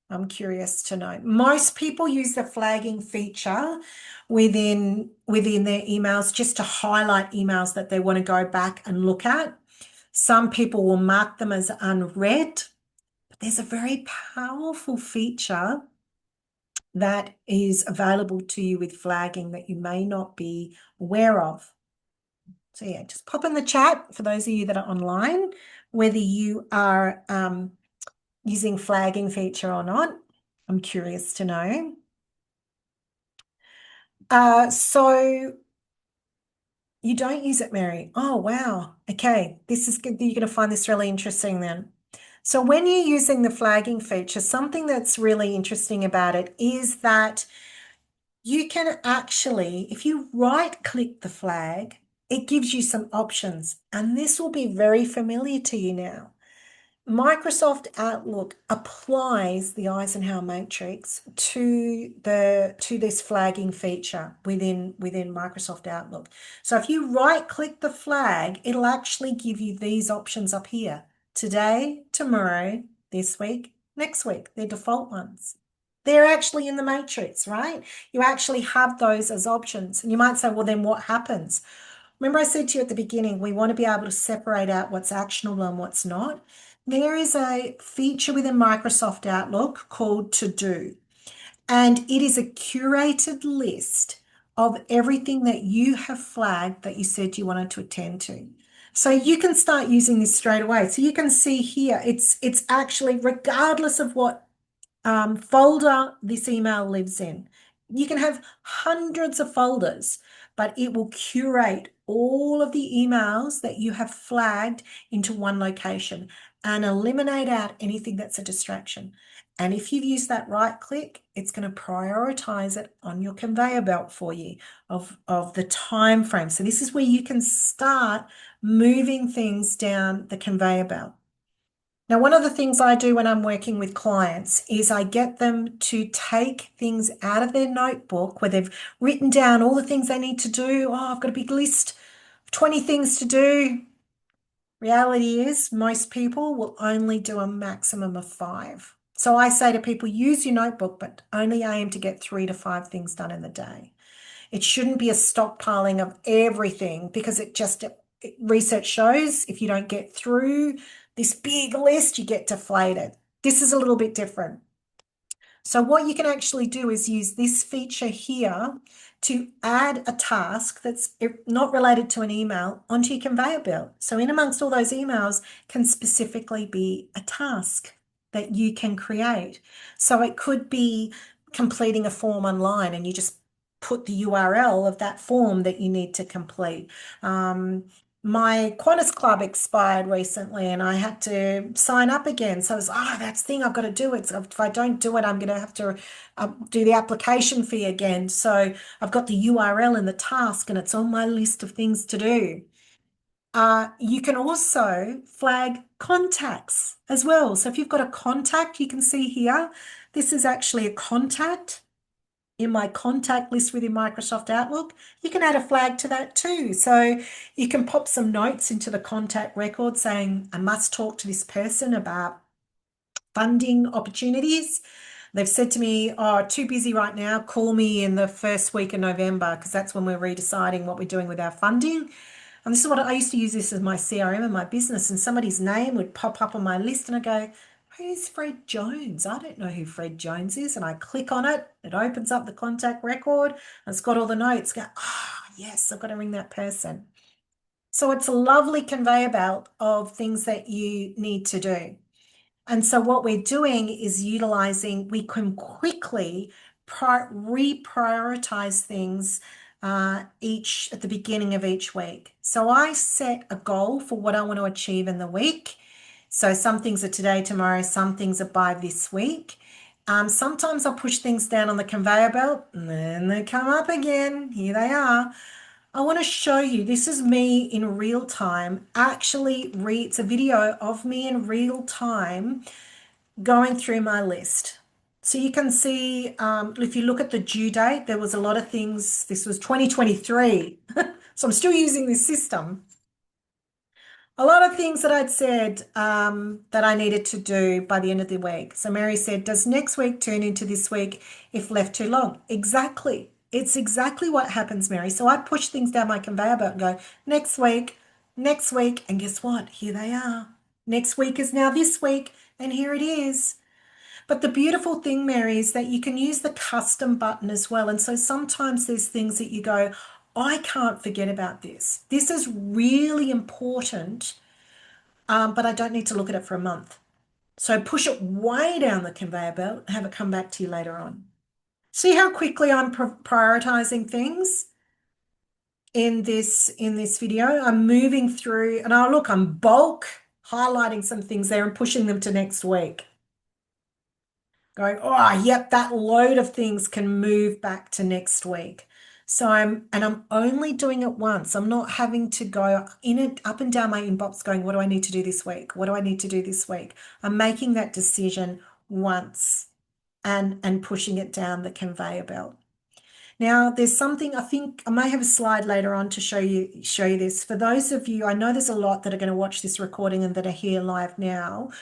I'm curious to know. Most people use the flagging feature within their emails just to highlight emails that they want to go back and look at. Some people will mark them as unread, but there's a very powerful feature that is available to you with flagging that you may not be aware of. So yeah, just pop in the chat for those of you that are online, whether you are using flagging feature or not. I'm curious to know. So you don't use it, Mary. Oh, wow. Okay, this is good. You're going to find this really interesting then. So when you're using the flagging feature, something that's really interesting about it is that you can actually, if you right-click the flag, it gives you some options, and this will be very familiar to you now. Microsoft Outlook applies the Eisenhower matrix to this flagging feature within Microsoft Outlook. So if you right-click the flag, it'll actually give you these options up here. Today, tomorrow, this week, next week. They're default ones. They're actually in the matrix, right? You actually have those as options. And you might say, well, then what happens? Remember I said to you at the beginning, we want to be able to separate out what's actionable and what's not. There is a feature within Microsoft Outlook called To Do, and it is a curated list of everything that you have flagged that you said you wanted to attend to. So you can start using this straight away. So you can see here, it's actually regardless of what folder this email lives in. You can have hundreds of folders, but it will curate all of the emails that you have flagged into one location and eliminate out anything that's a distraction. And if you've used that right click, it's going to prioritize it on your conveyor belt for you of the time frame. So this is where you can start moving things down the conveyor belt. Now, one of the things I do when I'm working with clients is I get them to take things out of their notebook where they've written down all the things they need to do. Oh, I've got a big list of 20 things to do. Reality is most people will only do a maximum of 5. So I say to people, use your notebook, but only aim to get 3 to 5 things done in the day. It shouldn't be a stockpiling of everything because research shows if you don't get through this big list, you get deflated. This is a little bit different. So what you can actually do is use this feature here to add a task that's not related to an email onto your conveyor belt. So in amongst all those emails can specifically be a task that you can create. So it could be completing a form online and you just put the URL of that form that you need to complete. My Qantas Club expired recently and I had to sign up again. So I was, that's the thing I've got to do. If I don't do it, I'm going to have to do the application fee again. So I've got the URL in the task and it's on my list of things to do. You can also flag contacts as well. So if you've got a contact, you can see here, this is actually a contact in my contact list within Microsoft Outlook. You can add a flag to that too. So you can pop some notes into the contact record saying, I must talk to this person about funding opportunities. They've said to me, oh, too busy right now. Call me in the first week of November because that's when we're redeciding what we're doing with our funding. And this is what I used to use this as my CRM in my business, and somebody's name would pop up on my list, and I go, who's Fred Jones? I don't know who Fred Jones is. And I click on it, it opens up the contact record, and it's got all the notes. Go, yes, I've got to ring that person. So it's a lovely conveyor belt of things that you need to do. And so what we're doing is utilizing, we can quickly reprioritize things each at the beginning of each week. So I set a goal for what I want to achieve in the week. So some things are today, tomorrow, some things are by this week. Sometimes I'll push things down on the conveyor belt and then they come up again. Here they are. I want to show you, this is me in real time. Actually, it's a video of me in real time going through my list. So you can see, if you look at the due date, there was a lot of things. This was 2023. So I'm still using this system. A lot of things that I'd said that I needed to do by the end of the week. So Mary said, does next week turn into this week if left too long? Exactly. It's exactly what happens, Mary. So I push things down my conveyor belt and go, next week, and guess what? Here they are. Next week is now this week, and here it is. But the beautiful thing, Mary, is that you can use the custom button as well. And so sometimes there's things that you go, I can't forget about this. This is really important, but I don't need to look at it for a month. So push it way down the conveyor belt and have it come back to you later on. See how quickly I'm prioritizing things in this video? I'm moving through, and oh, look, I'm bulk highlighting some things there and pushing them to next week. Going, oh, yep, that load of things can move back to next week. So I'm only doing it once. I'm not having to go in it up and down my inbox going, what do I need to do this week? What do I need to do this week? I'm making that decision once and pushing it down the conveyor belt. Now, there's something, I think I may have a slide later on to show you this. For those of you, I know there's a lot that are going to watch this recording and that are here live now,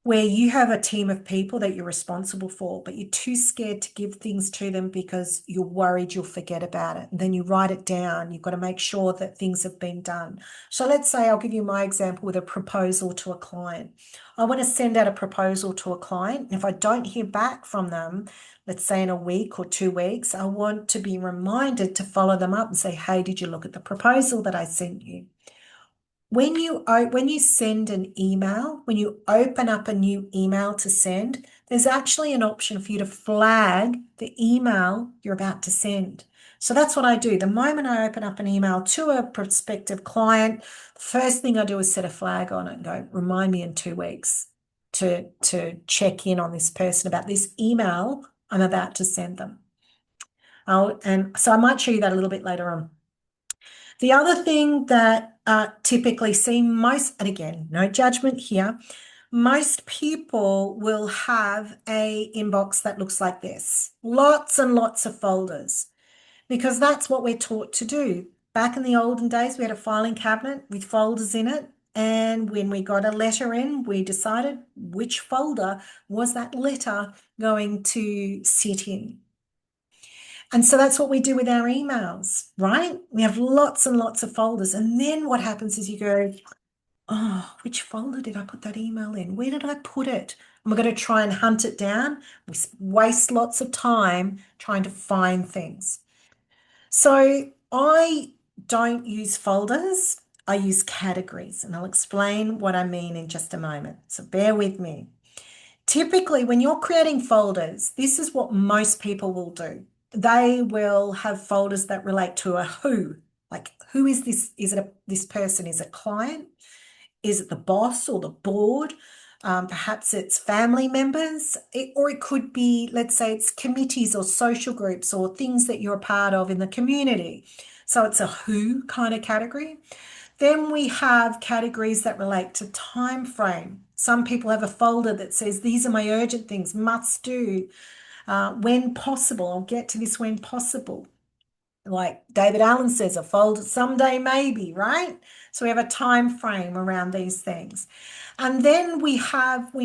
where you have a team of people that you're responsible for, but you're too scared to give things to them because you're worried you'll forget about it. And then you write it down. You've got to make sure that things have been done. So let's say I'll give you my example with a proposal to a client. I want to send out a proposal to a client. And if I don't hear back from them, let's say in a week or 2 weeks, I want to be reminded to follow them up and say, hey, did you look at the proposal that I sent you? When you send an email, when you open up a new email to send, there's actually an option for you to flag the email you're about to send. So that's what I do. The moment I open up an email to a prospective client, first thing I do is set a flag on it and go, remind me in 2 weeks to check in on this person about this email I'm about to send them. And so I might show you that a little bit later on. The other thing that typically see most, and again, no judgment here, most people will have a inbox that looks like this. Lots and lots of folders, because that's what we're taught to do. Back in the olden days, we had a filing cabinet with folders in it. And when we got a letter in, we decided which folder was that letter going to sit in. And so that's what we do with our emails, right? We have lots and lots of folders. And then what happens is you go, oh, which folder did I put that email in? Where did I put it? And we're going to try and hunt it down. We waste lots of time trying to find things. So I don't use folders. I use categories, and I'll explain what I mean in just a moment. So bear with me. Typically, when you're creating folders, this is what most people will do. They will have folders that relate to a who, like who is this? Is it this person is a client? Is it the boss or the board? Perhaps it's family members, or it could be, let's say it's committees or social groups or things that you're a part of in the community. So it's a who kind of category. Then we have categories that relate to time frame. Some people have a folder that says, these are my urgent things, must do, when possible. I'll get to this when possible. Like David Allen says, a folder someday maybe, right? So we have a time frame around these things. And then we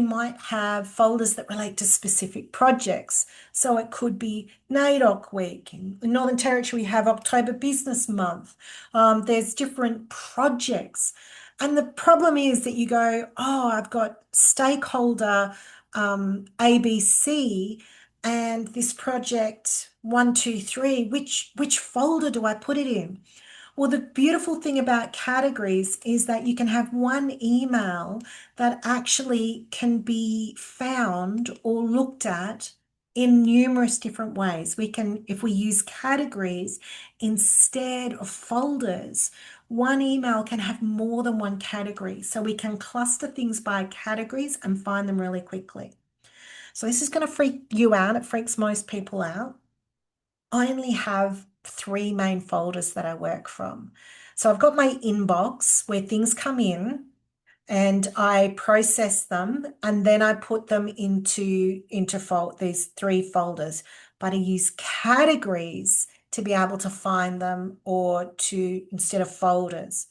might have folders that relate to specific projects. So it could be NAIDOC week. In the Northern Territory, we have October Business Month. There's different projects. And the problem is that you go, oh, I've got stakeholder ABC and this project 1, 2, 3. Which folder do I put it in? Well, the beautiful thing about categories is that you can have one email that actually can be found or looked at in numerous different ways. We can, if we use categories instead of folders, one email can have more than one category. So we can cluster things by categories and find them really quickly. So this is going to freak you out. It freaks most people out. I only have 3 main folders that I work from. So I've got my inbox where things come in and I process them and then I put them into these 3 folders. But I use categories to be able to find them or to instead of folders.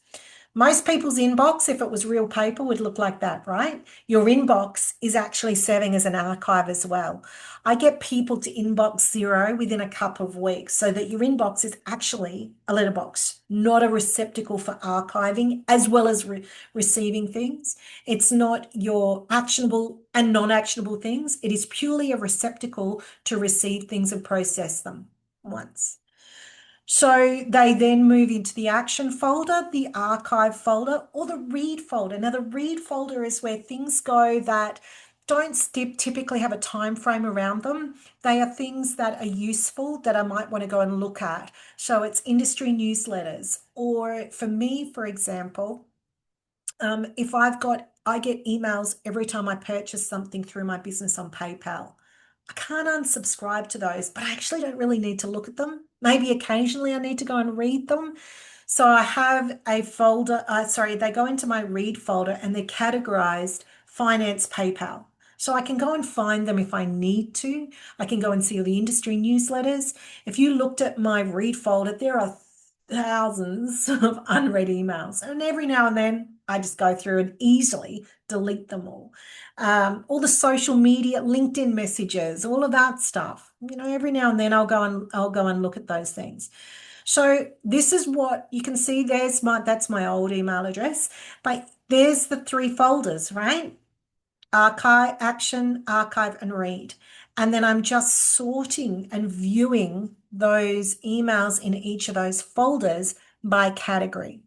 Most people's inbox, if it was real paper, would look like that, right? Your inbox is actually serving as an archive as well. I get people to inbox 0 within a couple of weeks so that your inbox is actually a letterbox, not a receptacle for archiving as well as receiving things. It's not your actionable and non-actionable things. It is purely a receptacle to receive things and process them once. So they then move into the action folder, the archive folder, or the read folder. Now, the read folder is where things go that don't typically have a time frame around them. They are things that are useful that I might want to go and look at. So it's industry newsletters, or for me, for example, if I get emails every time I purchase something through my business on PayPal. I can't unsubscribe to those, but I actually don't really need to look at them. Maybe occasionally I need to go and read them. So I have a folder, they go into my read folder and they're categorized finance PayPal. So I can go and find them if I need to. I can go and see all the industry newsletters. If you looked at my read folder, there are thousands of unread emails. And every now and then I just go through and easily delete them all the social media, LinkedIn messages, all of that stuff. Every now and then I'll go and look at those things. So this is what you can see. That's my old email address, but there's the 3 folders, right? Archive, action, archive, and read. And then I'm just sorting and viewing those emails in each of those folders by category.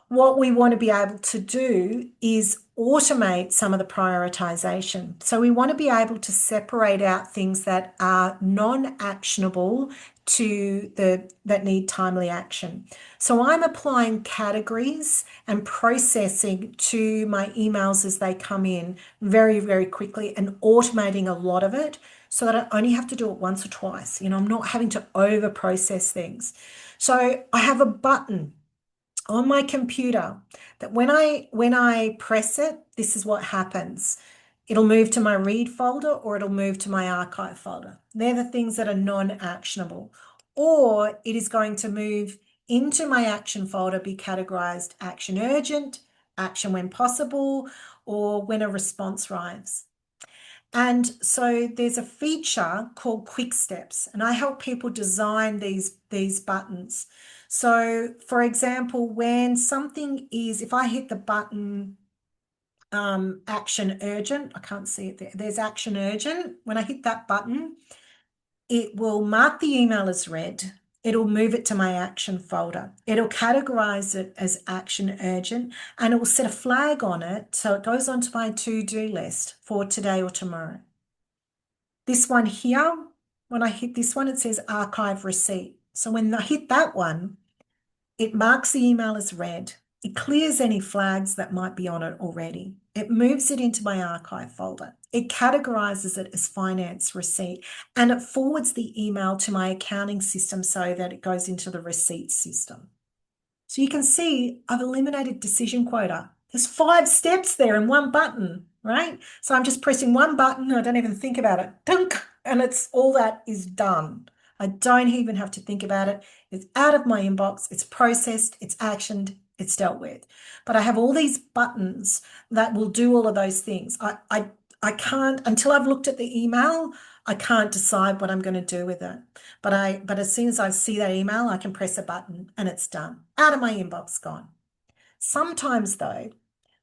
What we want to be able to do is automate some of the prioritization. So we want to be able to separate out things that are non-actionable that need timely action. So I'm applying categories and processing to my emails as they come in very, very quickly and automating a lot of it so that I only have to do it once or twice. I'm not having to over process things. So I have a button on my computer that when I press it, this is what happens. It'll move to my read folder or it'll move to my archive folder. They're the things that are non-actionable. Or it is going to move into my action folder, be categorized action urgent, action when possible, or when a response arrives. And so there's a feature called Quick Steps, and I help people design these buttons. So, for example, when something is, if I hit the button action urgent, I can't see it there. There's action urgent. When I hit that button, it will mark the email as read. It'll move it to my action folder. It'll categorize it as action urgent and it will set a flag on it so it goes onto my to-do list for today or tomorrow. This one here, when I hit this one, it says archive receipt. So when I hit that one, it marks the email as read. It clears any flags that might be on it already. It moves it into my archive folder. It categorizes it as finance receipt and it forwards the email to my accounting system so that it goes into the receipt system. So you can see I've eliminated decision quota. There's 5 steps there in one button, right? So I'm just pressing one button. I don't even think about it. Dunk, and it's all that is done. I don't even have to think about it. It's out of my inbox, it's processed, it's actioned, it's dealt with. But I have all these buttons that will do all of those things. I can't, until I've looked at the email, I can't decide what I'm going to do with it. But as soon as I see that email, I can press a button and it's done. Out of my inbox, gone. Sometimes though,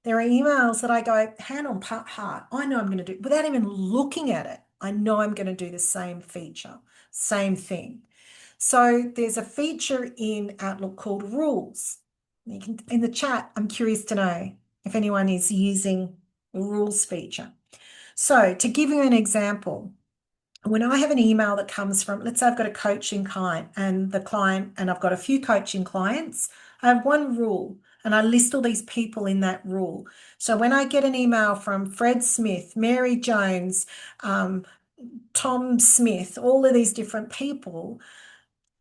there are emails that I go hand on heart. I know I'm going to do without even looking at it. I know I'm going to do the same feature, same thing. So there's a feature in Outlook called rules. You can, in the chat, I'm curious to know if anyone is using the rules feature. So to give you an example, when I have an email that comes from, let's say I've got a coaching client and I've got a few coaching clients, I have one rule and I list all these people in that rule. So when I get an email from Fred Smith, Mary Jones, Tom Smith, all of these different people,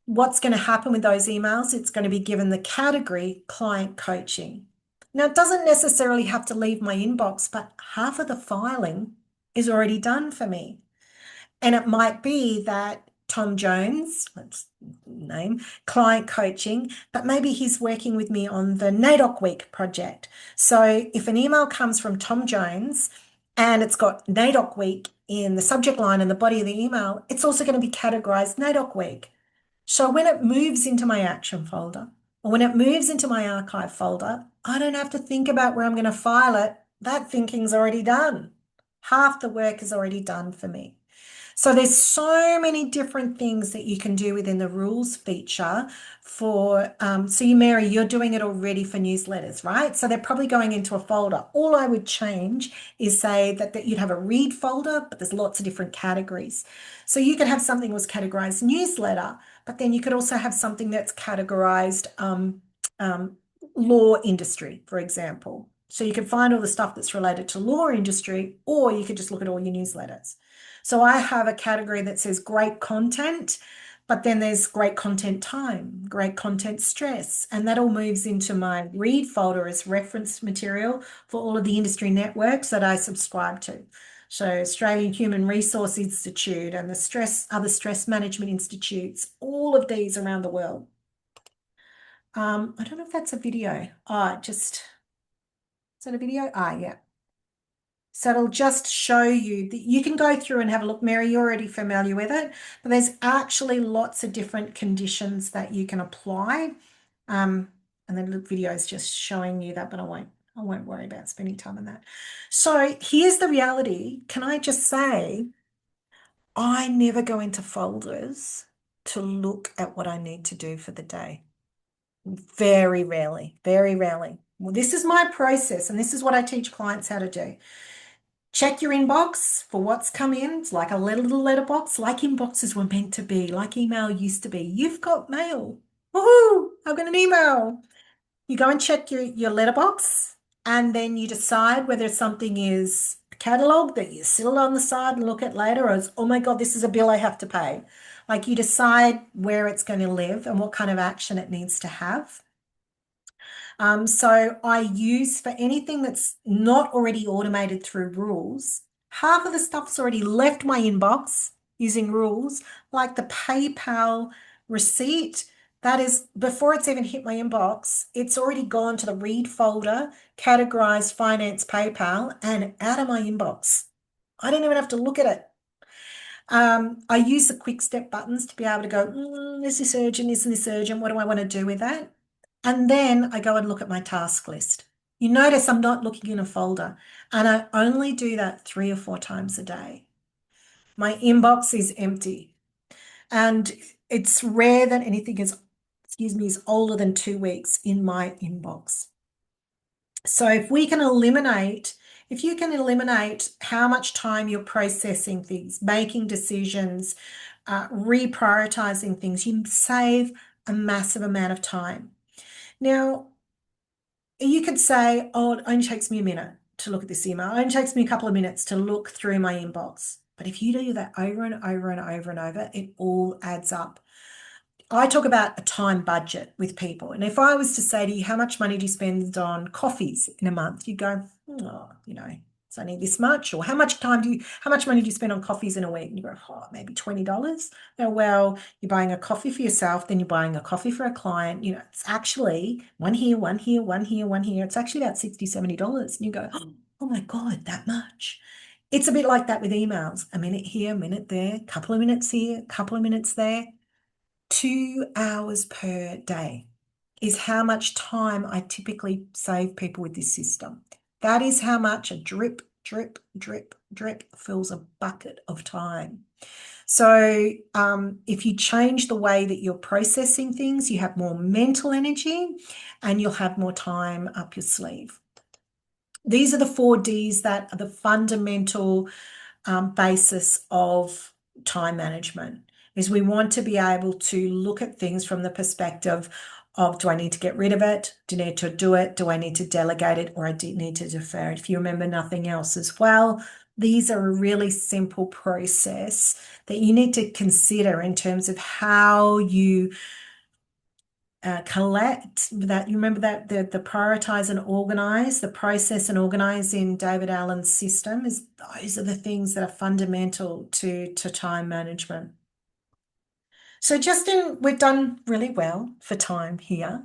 what's going to happen with those emails? It's going to be given the category client coaching. Now, it doesn't necessarily have to leave my inbox, but half of the filing is already done for me. And it might be that Tom Jones, let's name, client coaching, but maybe he's working with me on the NAIDOC Week project. So if an email comes from Tom Jones and it's got NAIDOC Week in the subject line and the body of the email, it's also going to be categorized NAIDOC Week. So when it moves into my action folder or when it moves into my archive folder, I don't have to think about where I'm going to file it. That thinking's already done. Half the work is already done for me. So there's so many different things that you can do within the rules feature for, so you, Mary, you're doing it already for newsletters, right? So they're probably going into a folder. All I would change is say that you'd have a read folder, but there's lots of different categories. So you could have something that was categorized newsletter, but then you could also have something that's categorized law industry, for example. So you could find all the stuff that's related to law industry, or you could just look at all your newsletters. So I have a category that says great content, but then there's great content time, great content stress, and that all moves into my read folder as reference material for all of the industry networks that I subscribe to. So Australian Human Resource Institute and the other stress management institutes, all of these around the world. I don't know if that's a video. Is that a video? Yeah. So it'll just show you that you can go through and have a look. Mary, you're already familiar with it, but there's actually lots of different conditions that you can apply. And then the video is just showing you that, but I won't worry about spending time on that. So here's the reality. Can I just say, I never go into folders to look at what I need to do for the day. Very rarely, very rarely. Well, this is my process, and this is what I teach clients how to do. Check your inbox for what's come in. It's like a little letterbox, like inboxes were meant to be, like email used to be. You've got mail. Woohoo! I've got an email. You go and check your letterbox, and then you decide whether something is a catalog that you sit on the side and look at later, or it's, oh my God, this is a bill I have to pay. Like you decide where it's going to live and what kind of action it needs to have. So I use for anything that's not already automated through rules, half of the stuff's already left my inbox using rules, like the PayPal receipt. That is, before it's even hit my inbox, it's already gone to the read folder, categorized finance PayPal, and out of my inbox. I don't even have to look at it. I use the quick step buttons to be able to go, is this urgent? Isn't this urgent? What do I want to do with that? And then I go and look at my task list. You notice I'm not looking in a folder, and I only do that 3 or 4 times a day. My inbox is empty, and it's rare that anything is older than 2 weeks in my inbox. So if you can eliminate how much time you're processing things, making decisions, reprioritizing things, you save a massive amount of time. Now, you could say, oh, it only takes me a minute to look at this email. It only takes me a couple of minutes to look through my inbox. But if you do that over and over and over and over, it all adds up. I talk about a time budget with people. And if I was to say to you, how much money do you spend on coffees in a month? You go, oh, So I need this much, or how much money do you spend on coffees in a week? And you go, oh, maybe $20. Oh, well, you're buying a coffee for yourself, then you're buying a coffee for a client. It's actually one here, one here, one here, one here. It's actually about $60, $70. And you go, oh my God, that much. It's a bit like that with emails. A minute here, a minute there, a couple of minutes here, a couple of minutes there. 2 hours per day is how much time I typically save people with this system. That is how much a drip, drip, drip, drip fills a bucket of time. So if you change the way that you're processing things, you have more mental energy and you'll have more time up your sleeve. These are the 4 Ds that are the fundamental basis of time management. Is we want to be able to look at things from the perspective of, do I need to get rid of it? Do I need to do it? Do I need to delegate it? Or I do need to defer it? If you remember nothing else as well, these are a really simple process that you need to consider in terms of how you collect that. You remember that the prioritize and organize, the process and organize in David Allen's system, is those are the things that are fundamental to time management. So Justin, we've done really well for time here.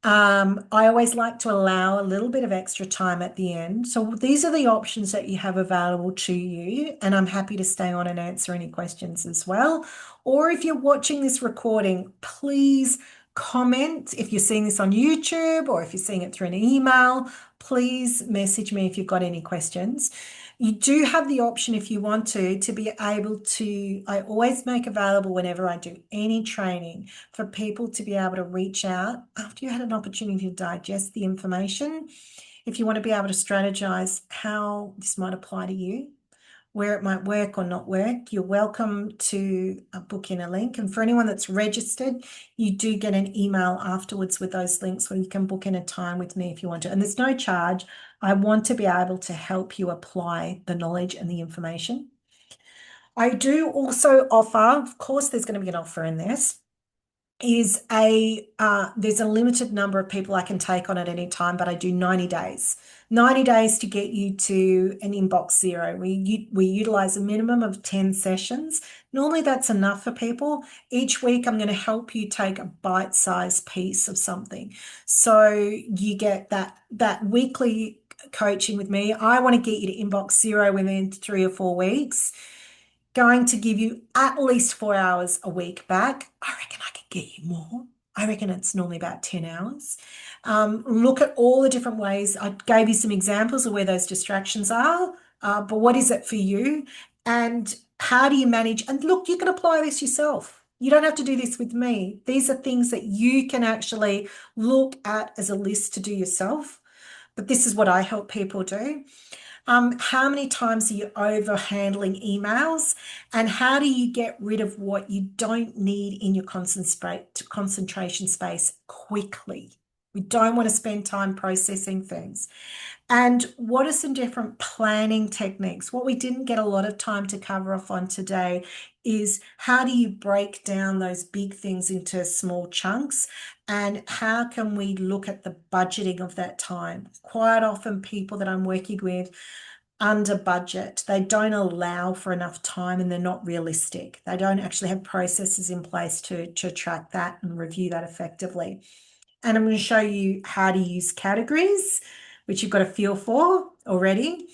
I always like to allow a little bit of extra time at the end. So these are the options that you have available to you, and I'm happy to stay on and answer any questions as well. Or if you're watching this recording, please comment. If you're seeing this on YouTube or if you're seeing it through an email, please message me if you've got any questions. You do have the option, if you want to be able to, I always make available whenever I do any training for people to be able to reach out after you had an opportunity to digest the information. If you want to be able to strategize how this might apply to you, where it might work or not work, you're welcome to book in a link. And for anyone that's registered, you do get an email afterwards with those links where you can book in a time with me if you want to. And there's no charge. I want to be able to help you apply the knowledge and the information. I do also offer, of course, there's going to be an offer in this, there's a limited number of people I can take on at any time, but I do 90 days. 90 days to get you to an inbox zero. We utilize a minimum of 10 sessions. Normally that's enough for people. Each week I'm going to help you take a bite-sized piece of something. So you get that weekly coaching with me. I want to get you to inbox zero within 3 or 4 weeks. Going to give you at least 4 hours a week back. I reckon I could get you more. I reckon it's normally about 10 hours. Look at all the different ways. I gave you some examples of where those distractions are, but what is it for you? And how do you manage? And look, you can apply this yourself. You don't have to do this with me. These are things that you can actually look at as a list to do yourself. But this is what I help people do. How many times are you over handling emails, and how do you get rid of what you don't need in your concentration space quickly? We don't want to spend time processing things. And what are some different planning techniques? What we didn't get a lot of time to cover off on today is how do you break down those big things into small chunks, and how can we look at the budgeting of that time? Quite often people that I'm working with under budget, they don't allow for enough time and they're not realistic. They don't actually have processes in place to track that and review that effectively. And I'm going to show you how to use categories, which you've got a feel for already.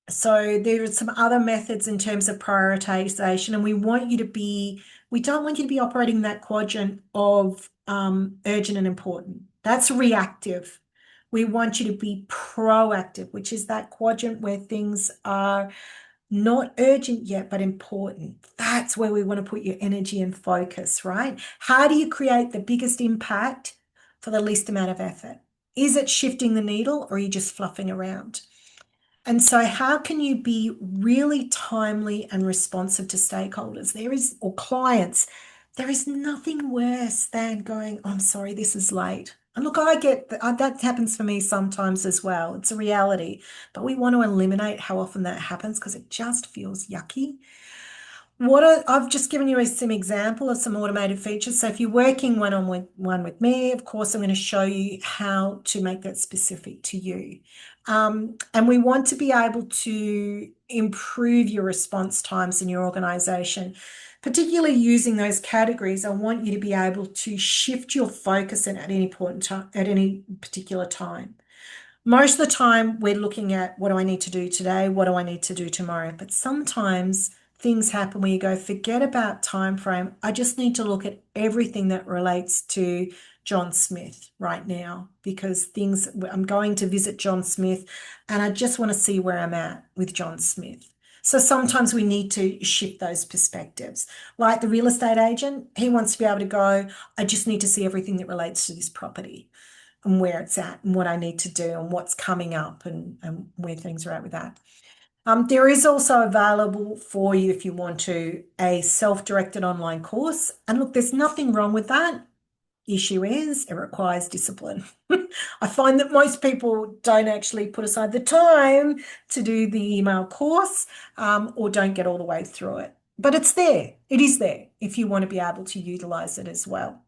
So there are some other methods in terms of prioritization, and we don't want you to be operating that quadrant of urgent and important. That's reactive. We want you to be proactive, which is that quadrant where things are not urgent yet, but important. That's where we want to put your energy and focus, right? How do you create the biggest impact for the least amount of effort? Is it shifting the needle, or are you just fluffing around? And so how can you be really timely and responsive to stakeholders? Or clients, there is nothing worse than going, oh, I'm sorry, this is late. And look, I get that happens for me sometimes as well. It's a reality, but we want to eliminate how often that happens because it just feels yucky. I've just given you some example of some automated features. So if you're working one-on-one with me, of course, I'm going to show you how to make that specific to you. And we want to be able to improve your response times in your organization, particularly using those categories. I want you to be able to shift your focus at any point in time, at any particular time. Most of the time, we're looking at what do I need to do today? What do I need to do tomorrow? But sometimes things happen where you go, forget about time frame. I just need to look at everything that relates to John Smith right now because I'm going to visit John Smith and I just want to see where I'm at with John Smith. So sometimes we need to shift those perspectives. Like the real estate agent, he wants to be able to go, I just need to see everything that relates to this property and where it's at and what I need to do and what's coming up and where things are at with that. There is also available for you if you want to a self-directed online course. And look, there's nothing wrong with that. Issue is it requires discipline. I find that most people don't actually put aside the time to do the email course or don't get all the way through it. But it's there. It is there if you want to be able to utilize it as well.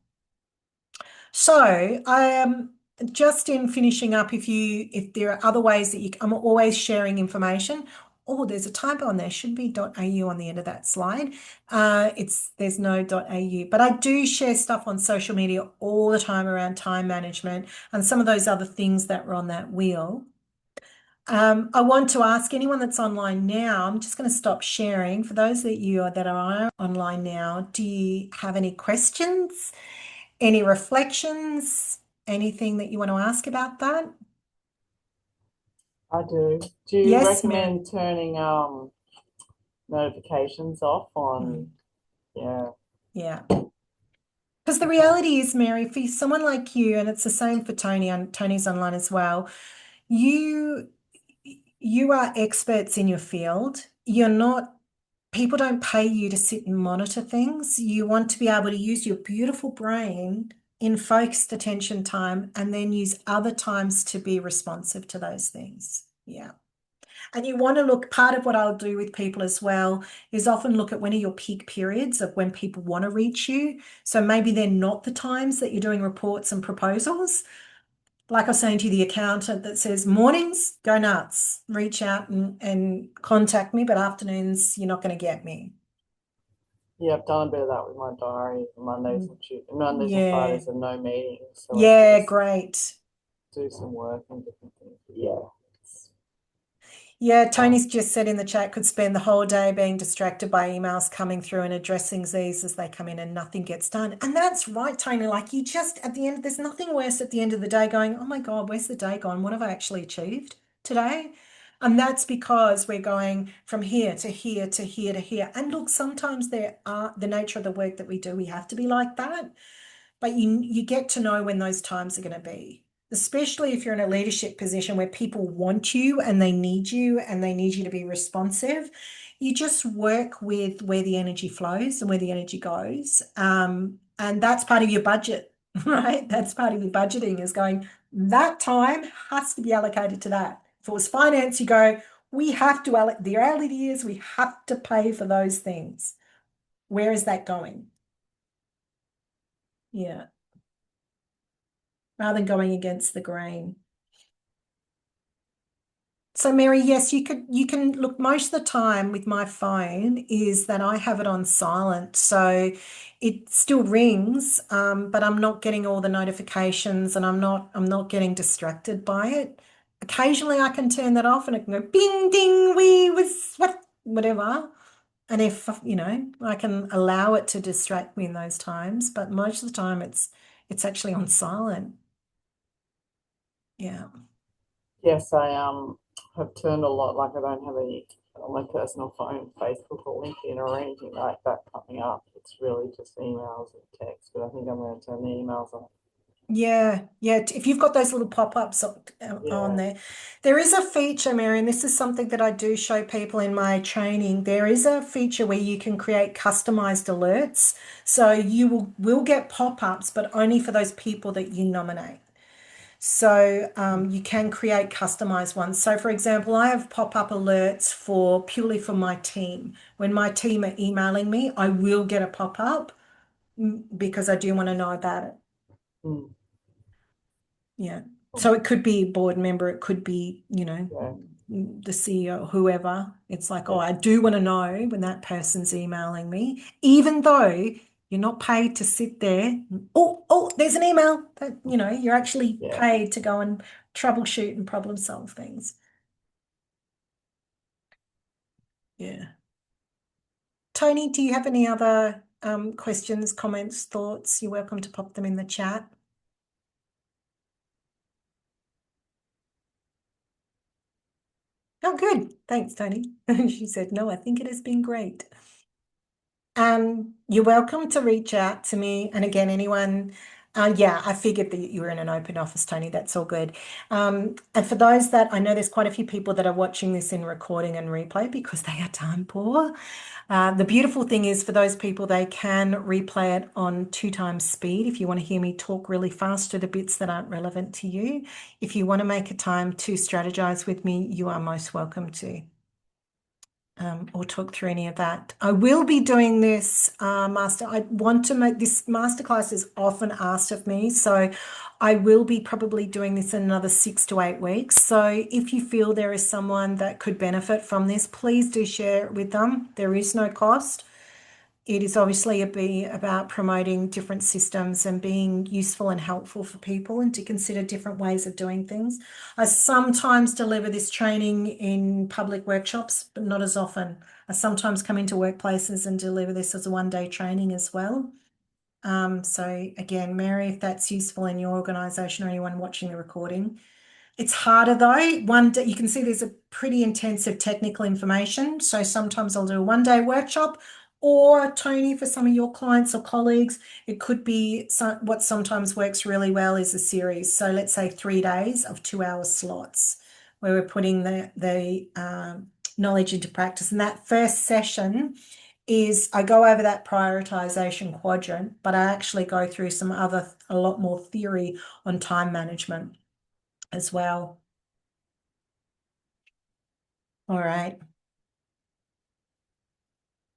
So I am just in finishing up. If there are other ways that I'm always sharing information. Oh, there's a typo on there. Should be .au on the end of that slide. There's no .au, but I do share stuff on social media all the time around time management and some of those other things that were on that wheel. I want to ask anyone that's online now, I'm just going to stop sharing. For those that are online now, do you have any questions? Any reflections? Anything that you want to ask about that? I do. Do you Yes, Mary. recommend turning notifications off Mm, on, yeah, yeah. Because the okay. reality is, Mary, for someone like you, and it's the same for Tony, and Tony's online as well, you you are experts in your field. You're not, people don't pay you to sit and monitor things. You want to be able to use your beautiful brain in focused attention time and then use other times to be responsive to those things. Yeah. And you want to look, part of what I'll do with people as well is often look at when are your peak periods of when people want to reach you. So maybe they're not the times that you're doing reports and proposals. Like I was saying to the accountant that says mornings, go nuts, reach out and contact me, but afternoons, you're not going to get me. Yeah, I've done a bit of that with my diary. Mondays and Yeah. Fridays are no meetings, so I can Yeah, just great. do some work and different things. But yeah, it's, Yeah, uh, Tony's just said in the chat could spend the whole day being distracted by emails coming through and addressing these as they come in and nothing gets done. And that's right, Tony. Like you just at the end, there's nothing worse at the end of the day going, oh my God, where's the day gone? What have I actually achieved today? And that's because we're going from here to here to here to here. And look, sometimes there are the nature of the work that we do, we have to be like that. But you get to know when those times are going to be, especially if you're in a leadership position where people want you and they need you to be responsive. You just work with where the energy flows and where the energy goes. And that's part of your budget, right? That's part of your budgeting is going, that time has to be allocated to that. If it was finance, you go, we have to, the reality is we have to pay for those things. Where is that going? Yeah. Rather than going against the grain. So Mary, yes, you can look most of the time with my phone is that I have it on silent. So it still rings, but I'm not getting all the notifications and I'm not getting distracted by it. Occasionally I can turn that off and it can go bing ding we was whatever. And if I can allow it to distract me in those times, but most of the time it's actually on silent. Yeah. yes, I have turned a lot. Like I don't have any on my personal phone, Facebook or LinkedIn or anything like that coming up. It's really just emails and text. But I think I'm going to turn the emails on. Yeah, yeah. If you've got those little pop-ups on Yeah. there, there is a feature, Mary, and this is something that I do show people in my training. There is a feature where you can create customized alerts. So you will get pop-ups, but only for those people that you nominate. So you can create customized ones. So for example, I have pop-up alerts for purely for my team. When my team are emailing me, I will get a pop-up because I do want to know about it. Mm. Yeah. So it could be a board member, it could be, Yeah. the CEO, whoever. It's like, oh, Yeah. I do want to know when that person's emailing me, even though you're not paid to sit there. Oh, there's an email that, you're actually Yeah. paid to go and troubleshoot and problem solve things. Yeah. Tony, do you have any other questions, comments, thoughts? You're welcome to pop them in the chat. Oh, good. Thanks, Tony. She said, no, I think it has been great. You're welcome to reach out to me. And again, anyone, yeah, I figured that you were in an open office, Tony. That's all good. And for those that I know there's quite a few people that are watching this in recording and replay because they are time poor. The beautiful thing is for those people, they can replay it on 2x speed. If you want to hear me talk really fast to the bits that aren't relevant to you, if you want to make a time to strategize with me, you are most welcome to. Or talk through any of that. I will be doing this master. I want to make this masterclass is often asked of me, so I will be probably doing this in another 6 to 8 weeks. So if you feel there is someone that could benefit from this, please do share it with them. There is no cost. It is obviously about promoting different systems and being useful and helpful for people and to consider different ways of doing things. I sometimes deliver this training in public workshops, but not as often. I sometimes come into workplaces and deliver this as a one-day training as well. So again, Mary, if that's useful in your organisation or anyone watching the recording, it's harder though. One day you can see there's a pretty intensive technical information. So sometimes I'll do a one-day workshop, or Tony, for some of your clients or colleagues, it could be what sometimes works really well is a series. So let's say 3 days of 2-hour slots where we're putting the knowledge into practice. And that first session is I go over that prioritization quadrant, but I actually go through a lot more theory on time management as well. All right.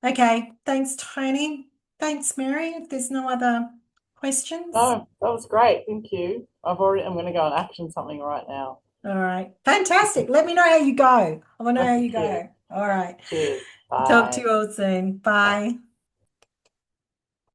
Okay. Thanks, Tony. Thanks, Mary. If there's no other questions. No, that was great. Thank you. I'm going to go and action something right now. All right. Fantastic. Let me know how you go. I want to know how you Thank you. go. All right. Cheers. Talk to Bye. you all soon. Bye. Bye.